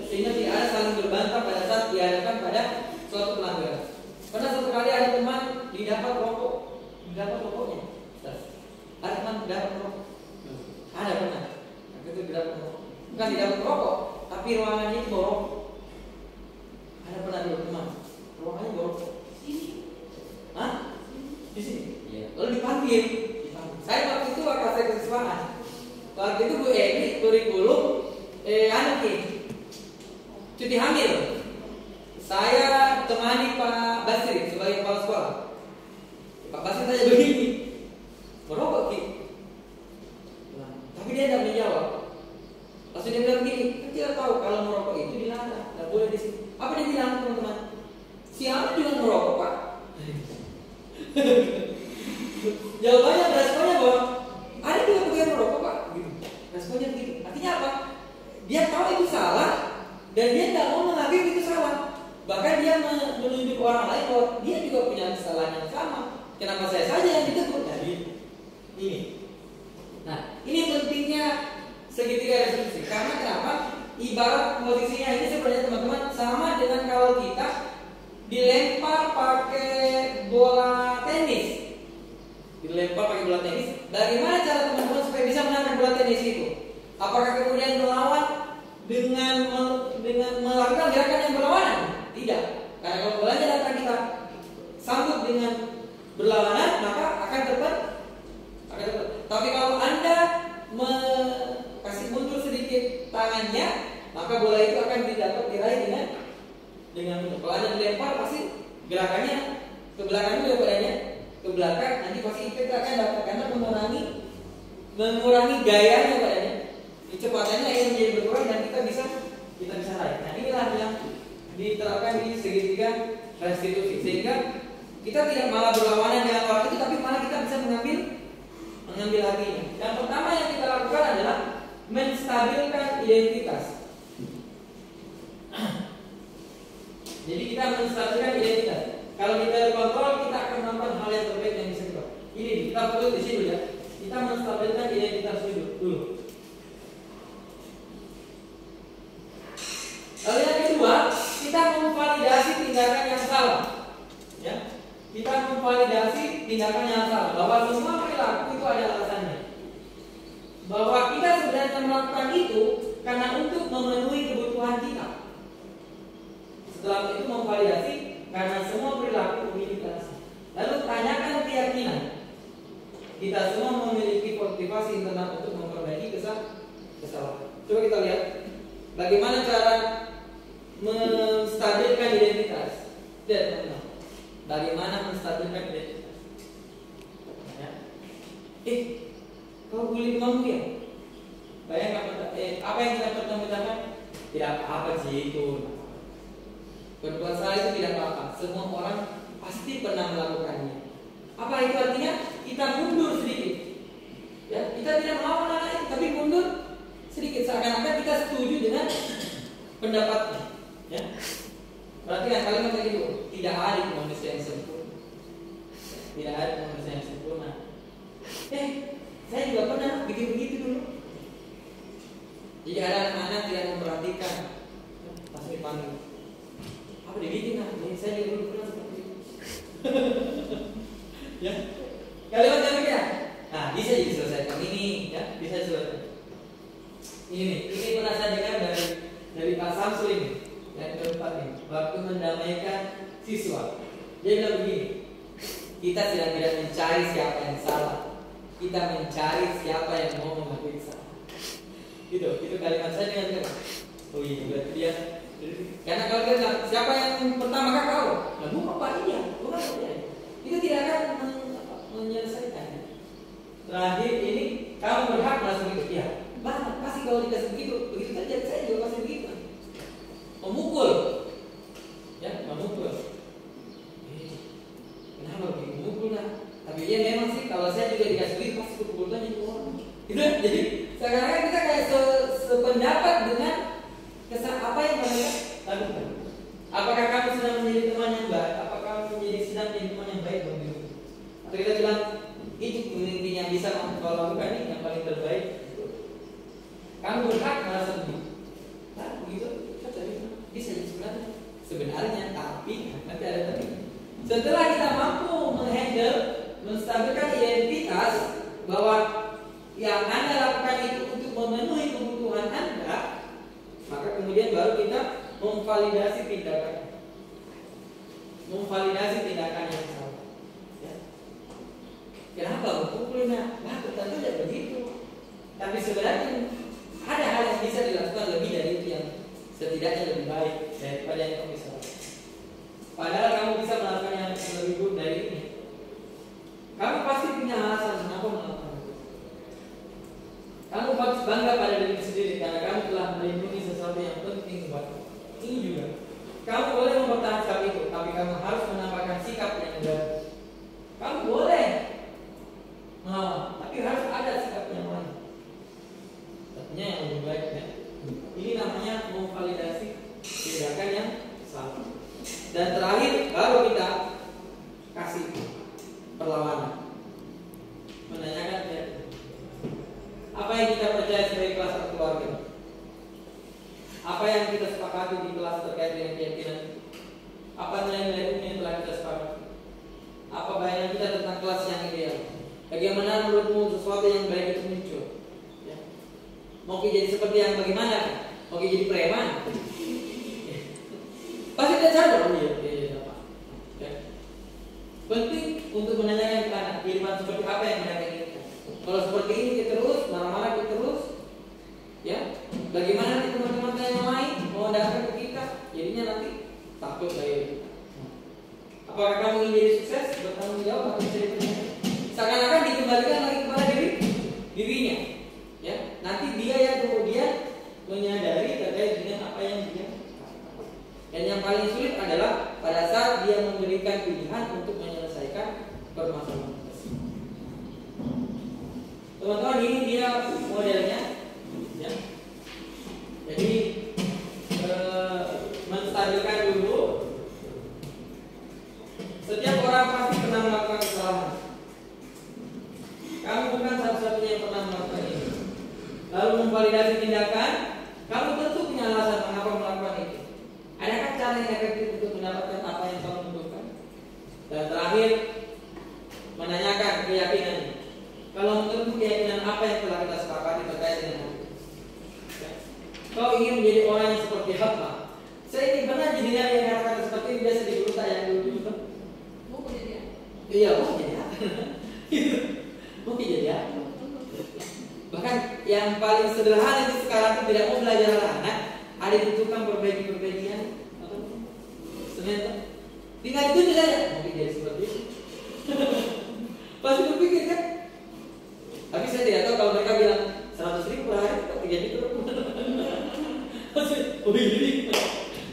sehingga tidak ada saling berbantah pada saat dihadapkan pada suatu pelanggaran. Karena satu kali ada teman didapat rokoknya. Ada teman didapat rokok. Ada pernah. Itu didapat rokok. Bukan didapat rokok, tapi ruangannya itu bawa rokok. Ada pernah dulu teman, ruangannya bawa rokok. Hah? Di sini. Lalu dipanggil. Saya waktu itu kasih kesempatan. Waktu itu Bu Eni kurikulum cuti hamil. Saya temani Pak Basri sebagai kepala sekolah. Pak Basri tanya begini, merokok Ki? Nah, tapi dia tidak menjawab. Lalu dia bilang begini, kita tahu kalau merokok itu dilarang, tidak boleh di sini. Apa dia bilang, teman-teman? Siapa juga merokok, Pak? Jawabannya, responnya bahwa ada juga yang merokok, Pak. Gitu. Responnya begitu. Artinya apa? Dia tahu itu salah dan dia tidak mau mengakui itu salah. Bahkan dia menunjuk orang lain bahwa dia juga punya kesalahan yang sama. Kenapa saya saja yang ditegur? Jadi ini. Nah, ini pentingnya segitiga restitusi. Karena kenapa? Ibarat posisinya ini sebenarnya teman-teman sama dengan kalau kita dilempar pakai bola tenis. Dilempar pakai bola tenis. Bagaimana cara teman-teman supaya bisa menangkap bola tenis itu? Apakah kemudian melawan dengan melakukan gerakan yang berlawanan? Tidak. Karena kalau bolanya datang kita sambut dengan berlawanan, maka akan tepat. Tapi kalau Anda kasih mundur sedikit tangannya, maka bola itu akan didapat diraih dengan mudah. Kalau Anda dilempar, pasti gerakannya ke belakang juga badannya ke belakang, nanti pasti kita akan dapat karena mengurangi gayanya badannya, kecepatannya yang menjadi berkurang dan kita bisa naik. Nah inilah yang diterapkan di segitiga restitusi, sehingga kita tidak malah berlawanan dengan orang itu, tapi malah kita bisa mengambil hatinya. Yang pertama yang kita lakukan adalah menstabilkan identitas. Jadi kita menstabilkan identitas. Kalau kita kontrol, kita akan melakukan hal yang terbaik yang bisa kita. Ini kita perlu di sini ya. Kita menstabilkan identitas dulu. Lalu yang kedua, kita memvalidasi tindakan yang salah. Ya, kita memvalidasi tindakan yang salah. Bahwa semua perilaku itu ada alasannya. Bahwa kita sebenarnya melakukan itu karena untuk memenuhi kebutuhan kita. Setelah itu memvalidasi karena semua perilaku memiliki alasan. Lalu tanyakan keyakinan. Kita semua memiliki motivasi internal untuk memperbaiki kesalahan. Coba kita lihat bagaimana cara menstabilkan identitas. Dan bagaimana menstabilkan identitas? Kau bully temanmu ya? Bayangkan apa yang kita pertemukan? Tidak apa-apa sih itu. Berbuat salah itu tidak apa-apa. Semua orang pasti pernah melakukannya. Apa itu artinya? Kita mundur sedikit. Ya, kita tidak melawan anak itu, tapi mundur sedikit. Seakan-akan kita setuju dengan pendapatnya. Ya. Perhatikan kalimat kayak gitu. Tidak ada manusia yang sempurna. Tidak ada manusia yang sempurna. Saya juga pernah bikin begitu dulu. Jadi ada anak-anak tidak memperhatikan. Pas dipanggil. Apa dibikin lah? Saya juga dulu pernah seperti itu. Ya. Kalimat yang begini. Nah, bisa diselesaikan ini, ya, bisa diselesaikan. Ini pernah saya dengar dari Pak Samsul ini, yang keempat ini, waktu mendamaikan siswa. Dia bilang begini, kita tidak mencari siapa yang salah, kita mencari siapa yang mau mengakui salah. Itu kalimat saya dengan. Oh iya, berarti dia. Karena kalau dia bilang, siapa yang pertama kau? Nah, bukan Pak iya, bukan dia. Itu tidak akan menyelesaikan. Terakhir ini kamu berhak merasa begitu ya. Banget, pasti kalau dikasih begitu saja saya juga pasti begitu. Memukul, ya memukul. Kenapa begitu memukul lah? Tapi dia memang sih kalau saya juga dikasih begitu pasti pukulannya itu orang. Gitu. Jadi sekarang kita kayak sependapat dengan apa yang mereka lakukan. Apakah kamu sedang menjadi teman yang baik? Apakah kamu sedang menjadi teman yang baik bagi diri? Atau kita bilang itu pemimpin yang bisa kau lakukan ini yang paling terbaik. Kamu berhak merasa begitu. Nah, begitu bisa sebenarnya, tapi nanti ada tapi. Setelah kita mampu menghandle, menstabilkan identitas bahwa yang Anda lakukan itu untuk memenuhi kebutuhan Anda, maka kemudian baru kita memvalidasi tindakan yang salah. Ya. Kenapa mempukulnya? Nah, tentu tidak begitu. Tapi sebenarnya ada hal yang bisa dilakukan lebih dari itu yang setidaknya lebih baik daripada yang kamu bisa lakukan. Padahal kamu bisa melakukan yang lebih buruk dari ini. Kamu pasti punya alasan kenapa melakukan itu. Kamu harus bangga pada diri sendiri karena kamu telah melindungi sesuatu yang penting buatmu. Ini juga. Kamu boleh mempertahankan itu, tapi kamu harus menambahkan sikap yang berbeda. Kamu boleh melawan, tapi harus ada sikap yang lain. Artinya yang lebih baik ya. Ini namanya memvalidasi tindakan yang salah. Dan terakhir baru kita kasih perlawanan. Menanyakan ya, apa yang kita percaya sebagai kelas keluarga? Apa yang kita sepakati di kelas terkait dengan keyakinan? Apa nilai-nilai umum yang telah kita sepakati? Apa bayangan kita tentang kelas yang ideal? Bagaimana menurutmu sesuatu yang baik itu muncul? Ya. Mau jadi seperti yang bagaimana? Mau jadi preman? Pasti kita cari dong dia. Ya. Penting untuk menanyakan ke anak kehidupan seperti apa yang mereka inginkan. Kalau seperti ini kita terus marah-marah kita terus, ya. Bagaimana nanti teman-teman yang lain mau datang ke kita? Jadinya nanti takut kayak gitu. Apakah kamu ingin jadi sukses? Bertanggung jawab atau bisa dipercaya? Seakan-akan dikembalikan lagi kepada dirinya. Ya, nanti dia yang kemudian menyadari terkait dengan apa yang dia lakukan. Dan yang paling sulit adalah pada saat dia memberikan pilihan untuk menyelesaikan permasalahan tersebut. Teman-teman, ini dia modelnya. Ya. Jadi menstabilkan dulu. Setiap orang pasti pernah melakukan kesalahan. Kamu bukan satu-satunya yang pernah melakukan ini. Lalu memvalidasi tindakan, kamu tentu punya alasan mengapa melakukan itu. Adakah cara yang efektif untuk mendapatkan apa yang kamu butuhkan? Dan terakhir, menanyakan keyakinan. Kalau menurutmu keyakinan apa yang telah kita sepakati terkait dengan hal itu? Kau ingin menjadi orang yang seperti apa? Saya ingin benar jadi yang kata-kata seperti ini biasa di guru saya yang dulu. Mau jadi apa? Iya, mau jadi apa? Mau jadi apa? Bahkan yang paling sederhana itu sekarang itu tidak mau belajar anak, ada dibutuhkan perbaiki-perbaikian atau sebenarnya tinggal itu saja. Mau jadi seperti itu. Pasti berpikir kan? Tapi saya tidak tahu kalau mereka bilang 100.000 per hari kok 3 juta. Oh ini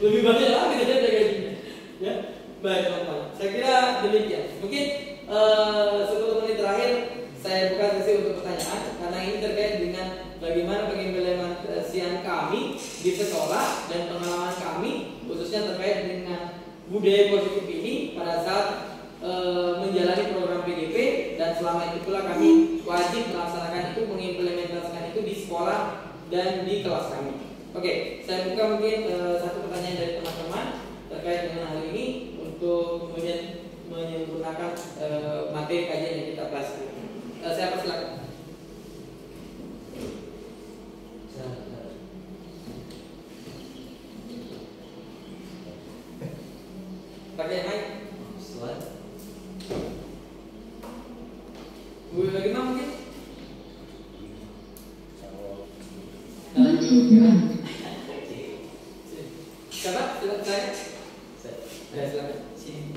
lebih banyak lagi dari gajinya. Ya, baik teman-teman. Saya kira demikian. Mungkin 10 menit terakhir saya buka sesi untuk pertanyaan karena ini terkait dengan bagaimana pengimplementasian kami di sekolah dan pengalaman kami khususnya terkait dengan budaya positif ini pada saat menjalani program PDP dan selama itu pula kami wajib melaksanakan itu, mengimplementasikan itu di sekolah dan di kelas kami. Oke, saya buka mungkin satu pertanyaan dari teman-teman terkait dengan hal ini untuk kemudian menyempurnakan materi kajian yang kita bahas. Siapa silakan? Pakai mic. Slide. Bu bagaimana mungkin? Siapa? Silakan saya. Saya silakan. Sini.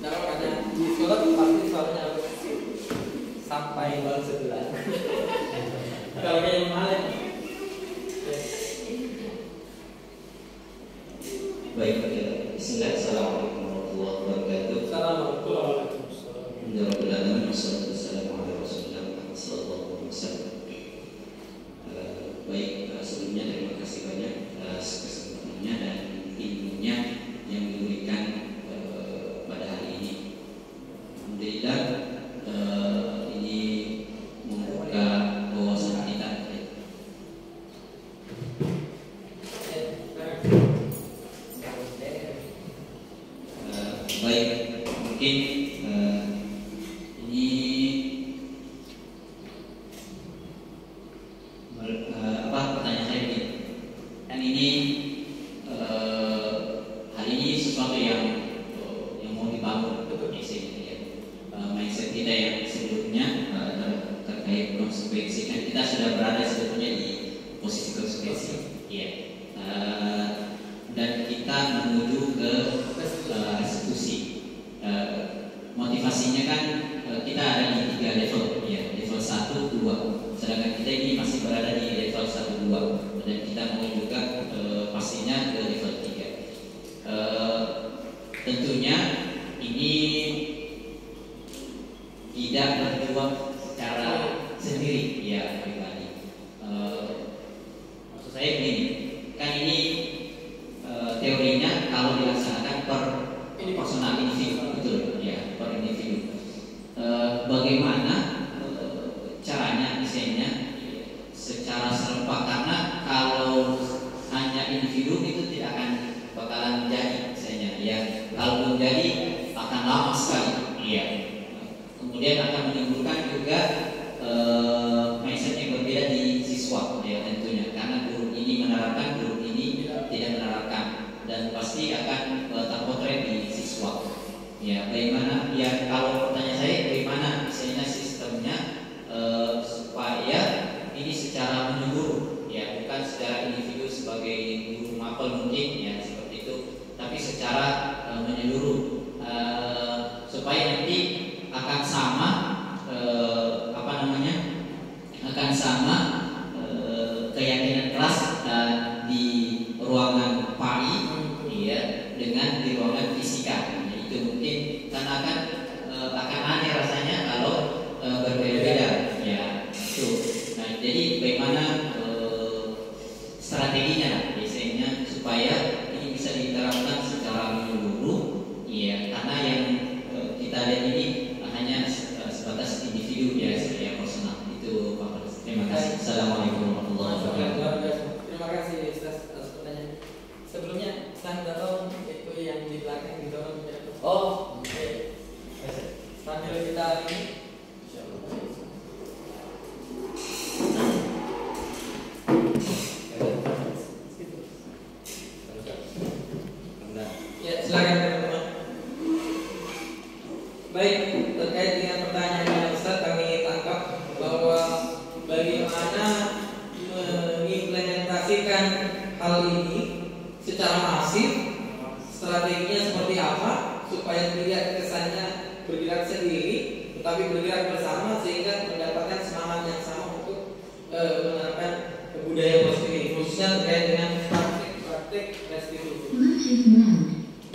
Nah, makanya di sekolah tuh pasti soalnya harus sampai baru sebulan. Kalau kayak kemarin. Baik, bismillah. Assalamualaikum warahmatullahi wabarakatuh. Assalamualaikum warahmatullahi wabarakatuh. Alhamdulillah, wassalatu wassalamu ala Rasulillah sallallahu alaihi wasallam. Baik, sebelumnya terima kasih banyak atas kesempatannya dan ilmunya yang diberikan pada hari ini. Alhamdulillah, ini membuka wawasan kita. Baik, mungkin ini pertanyaan saya begini. Kan ini hal ini sesuatu yang mau dibangun untuk mindset kita yang sebelumnya terkait konsekuensi. Kan kita sudah berada sebetulnya di posisi konsekuensi, ya. Dan kita menuju ke eksekusi. Motivasinya kan kita ada di 3 level, ya, level 1, 2. Sedangkan kita ini masih berada di level 1, 2 dan kita mau juga pastinya ke level 3. Tentunya ini tidak berjuang secara sendiri, ya, pribadi. Maksud saya begini, kan ini teorinya kalau dilaksanakan per personal individu, betul, ya, per individu. Bagaimana caranya, misalnya secara serempak, karena kalau hanya individu itu tidak akan bakalan jadi, misalnya, ya, kalau belum jadi akan lama sekali, ya. Kemudian akan menimbulkan juga mindset yang berbeda di siswa, ya, tentunya, karena guru ini menerapkan, guru ini tidak menerapkan, dan pasti akan terpotret di siswa. Ya, bagaimana? Ya, kalau pertanyaan saya, bagaimana misalnya sistemnya supaya ini secara menyeluruh, ya, bukan secara individu sebagai guru mapel mungkin, ya, seperti itu, tapi secara menyeluruh. tapi bergerak bersama sehingga mendapatkan semangat yang sama untuk menerapkan budaya positif ini, khususnya terkait dengan praktik restitusi.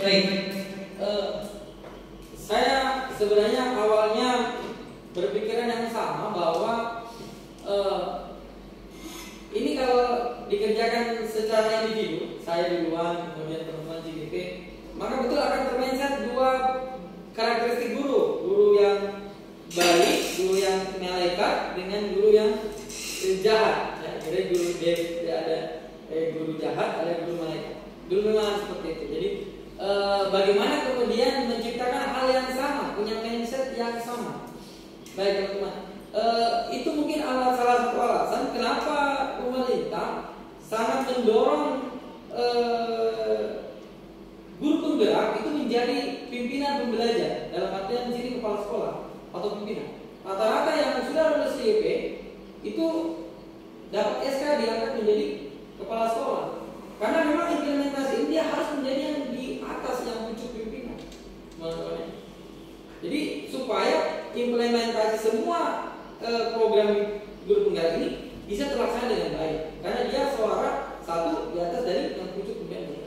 Baik, saya sebenarnya awalnya berpikiran yang sama bahwa ini kalau dikerjakan secara individu, saya duluan, kemudian teman-teman JDP, maka betul akan termindset dua karakteristik guru yang baik, guru yang malaikat dengan guru yang jahat. Ya, jadi guru dia ada guru jahat, ada guru malaikat. Dulu memang seperti itu. Jadi bagaimana kemudian menciptakan hal yang sama, punya mindset yang sama. Baik teman-teman. Itu mungkin salah satu alasan kenapa pemerintah sangat mendorong guru penggerak itu menjadi pimpinan pembelajar, dalam artian di sini kepala sekolah atau pimpinan. Rata-rata yang sudah lulus CIP itu dapat SK diangkat menjadi kepala sekolah, karena memang implementasi ini dia harus menjadi yang di atas yang pucuk pimpinan. Jadi supaya implementasi semua program guru penggerak ini bisa terlaksana dengan baik, karena dia suara satu di atas dari yang pucuk pimpinan,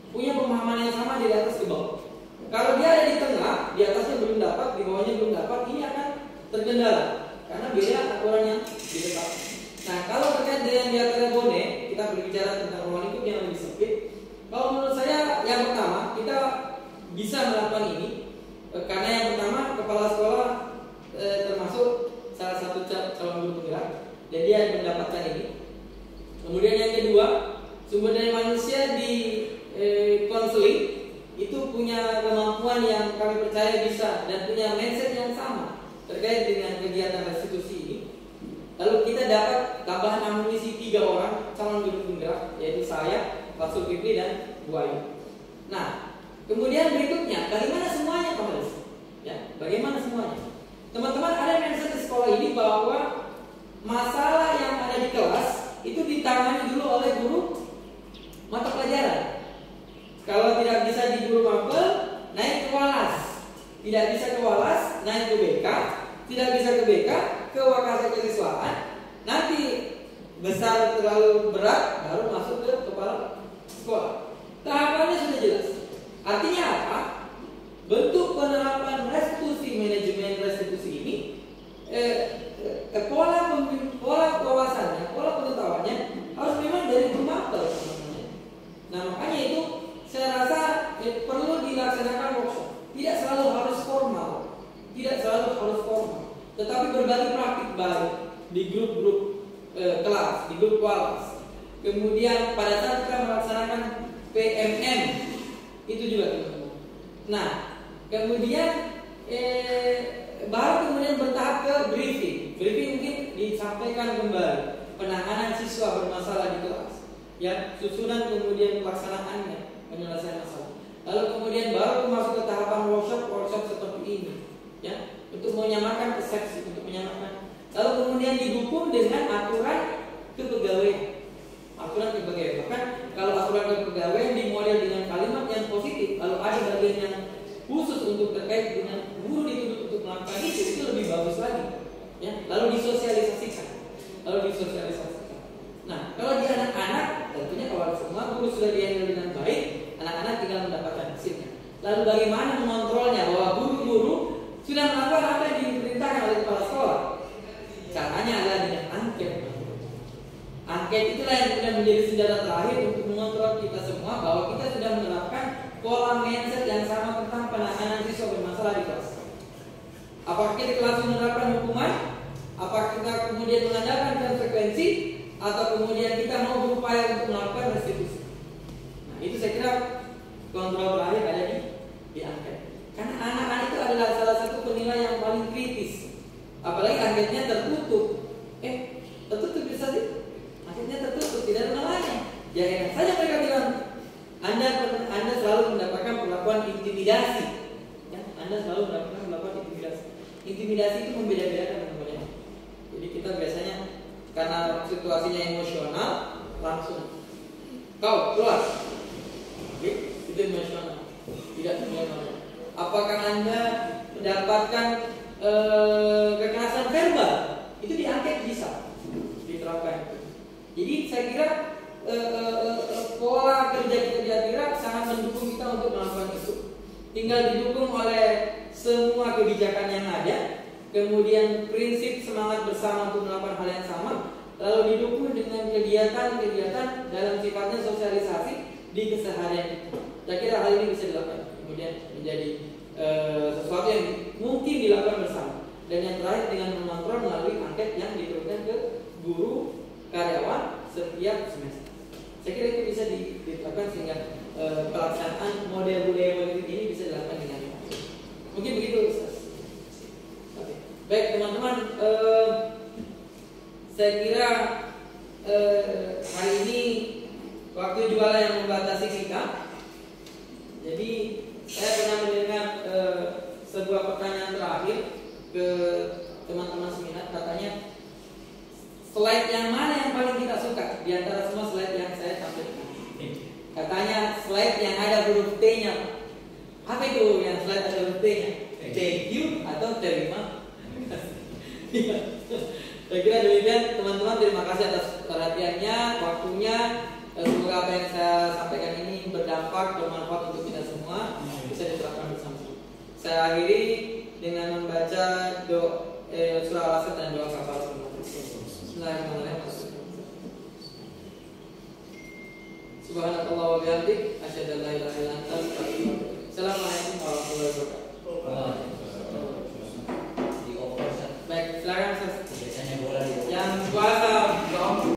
punya pemahaman yang sama dari atas ke bawah. Kalau dia ada di tengah, di atasnya belum dapat, di bawahnya belum dapat, ini akan terkendala karena beda aturan yang ditetapkan. Nah, kalau terkait dengan diagram Bone, kita berbicara tentang ruang lingkup yang lebih sempit. Kalau menurut saya, yang pertama kita bisa melakukan ini karena yang pertama kepala sekolah termasuk salah satu calon guru penggerak, dan dia mendapatkan ini. Kemudian yang kedua, sumber daya manusia di konseling itu punya kemampuan yang kami percaya bisa dan punya mindset yang sama terkait dengan kegiatan restitusi ini. Lalu kita dapat tambahan amunisi 3 orang calon guru penggerak, yaitu saya, Pak Zulkifli dan Bu Ayu. Nah, kemudian berikutnya, bagaimana semuanya Pak Haris? Ya, bagaimana semuanya? Teman-teman ada mindset di sekolah ini bahwa masalah yang ada di kelas itu ditangani dulu oleh guru mata pelajaran. Kalau tidak bisa di guru mapel, naik ke walas. Tidak bisa ke walas, naik ke BK. Tidak bisa ke BK, ke wakasa kesiswaan. Nanti besar terlalu berat, baru masuk ke kepala sekolah. Tahapannya sudah jelas. Artinya apa? Bentuk penerapan restitusi, manajemen restitusi ini, pola kawasannya, pola pengetahuannya harus memang dari guru mapel. Nah, makanya itu saya rasa perlu dilaksanakan workshop. Tidak selalu harus formal, tetapi berbagi praktik baik di grup-grup kelas, di grup kelas. Kemudian pada saat kita melaksanakan PMM itu juga. Nah, kemudian baru kemudian bertahap ke briefing. Briefing mungkin disampaikan kembali penanganan siswa bermasalah di kelas. Ya, susunan kemudian pelaksanaannya, penyelesaian masalah. Lalu kemudian baru masuk ke tahapan workshop seperti ini, ya, untuk menyamakan persepsi, untuk menyamakan. Lalu kemudian didukung dengan aturan kepegawaian. Bahkan kalau aturan kepegawaian dimodel dengan kalimat yang positif, lalu ada bagian yang khusus untuk terkait dengan guru dituntut untuk melakukan itu lebih bagus lagi. Ya, lalu disosialisasikan. Nah, kalau di anak-anak, tentunya kalau semua guru sudah dihandle dengan baik, anak-anak tinggal mendapatkan hasilnya. Lalu bagaimana mengontrolnya bahwa guru-guru sudah melakukan apa yang diperintahkan oleh kepala sekolah? Caranya adalah dengan angket. Angket itulah yang kemudian menjadi senjata terakhir untuk mengontrol kita semua bahwa kita sudah menerapkan pola mindset yang sama tentang penanganan siswa bermasalah di kelas. Apakah kita langsung menerapkan hukuman? Apakah kita kemudian mengandalkan konsekuensi? Atau kemudian kita mau berupaya untuk melakukan restitusi? Nah, itu saya kira kontrol terakhir ada di angket. Karena anak-anak itu adalah salah satu penilai yang paling kritis. Apalagi anketnya tertutup. Tertutup bisa sih? Anketnya tertutup, tidak ada namanya. Ya enak saja mereka bilang, Anda selalu mendapatkan perlakuan intimidasi. Ya, Anda selalu mendapatkan perlakuan intimidasi. Intimidasi itu membeda-bedakan teman-teman. Jadi kita biasanya karena situasinya emosional langsung kau keluar. Itu emosional, tidak emosional. Apakah Anda mendapatkan kekerasan verbal itu diangket bisa diterapkan. Jadi saya kira pola kerja kita di Adira sangat mendukung kita untuk melakukan itu. Tinggal didukung oleh semua kebijakan yang ada, kemudian prinsip semangat bersama untuk melakukan hal yang sama, lalu didukung dengan kegiatan-kegiatan dalam sifatnya sosialisasi di keseharian. Saya kira hal ini bisa dilakukan, kemudian menjadi sesuatu yang mungkin dilakukan bersama. Dan yang terakhir dengan mengontrol melalui angket yang diberikan ke guru karyawan setiap semester. Saya kira itu bisa dilakukan sehingga pelaksanaan model budaya politik ini bisa dilakukan dengan baik. Mungkin begitu, Ustaz. Baik teman-teman, saya kira hari ini waktu jualan yang membatasi kita. Jadi saya pernah mendengar sebuah pertanyaan terakhir ke teman-teman seminar, katanya slide yang mana yang paling kita suka di antara semua slide yang saya tampilkan? Katanya slide yang ada huruf T-nya. Apa itu yang slide ada huruf T-nya? Thank you atau terima? Saya kira demikian teman-teman, terima kasih atas perhatiannya, waktunya. Semoga apa yang saya sampaikan ini berdampak, bermanfaat untuk kita semua, bisa diterapkan bersama. Saya akhiri dengan membaca surah Al-Asr dan doa kafaratul majlis. Bismillahirrahmanirrahim. Subhanakallah wa bihamdik, asyhadu an la ilaha illa anta, astaghfiruka wa atubu ilaik. Assalamualaikum warahmatullahi wabarakatuh. Baik, silakan.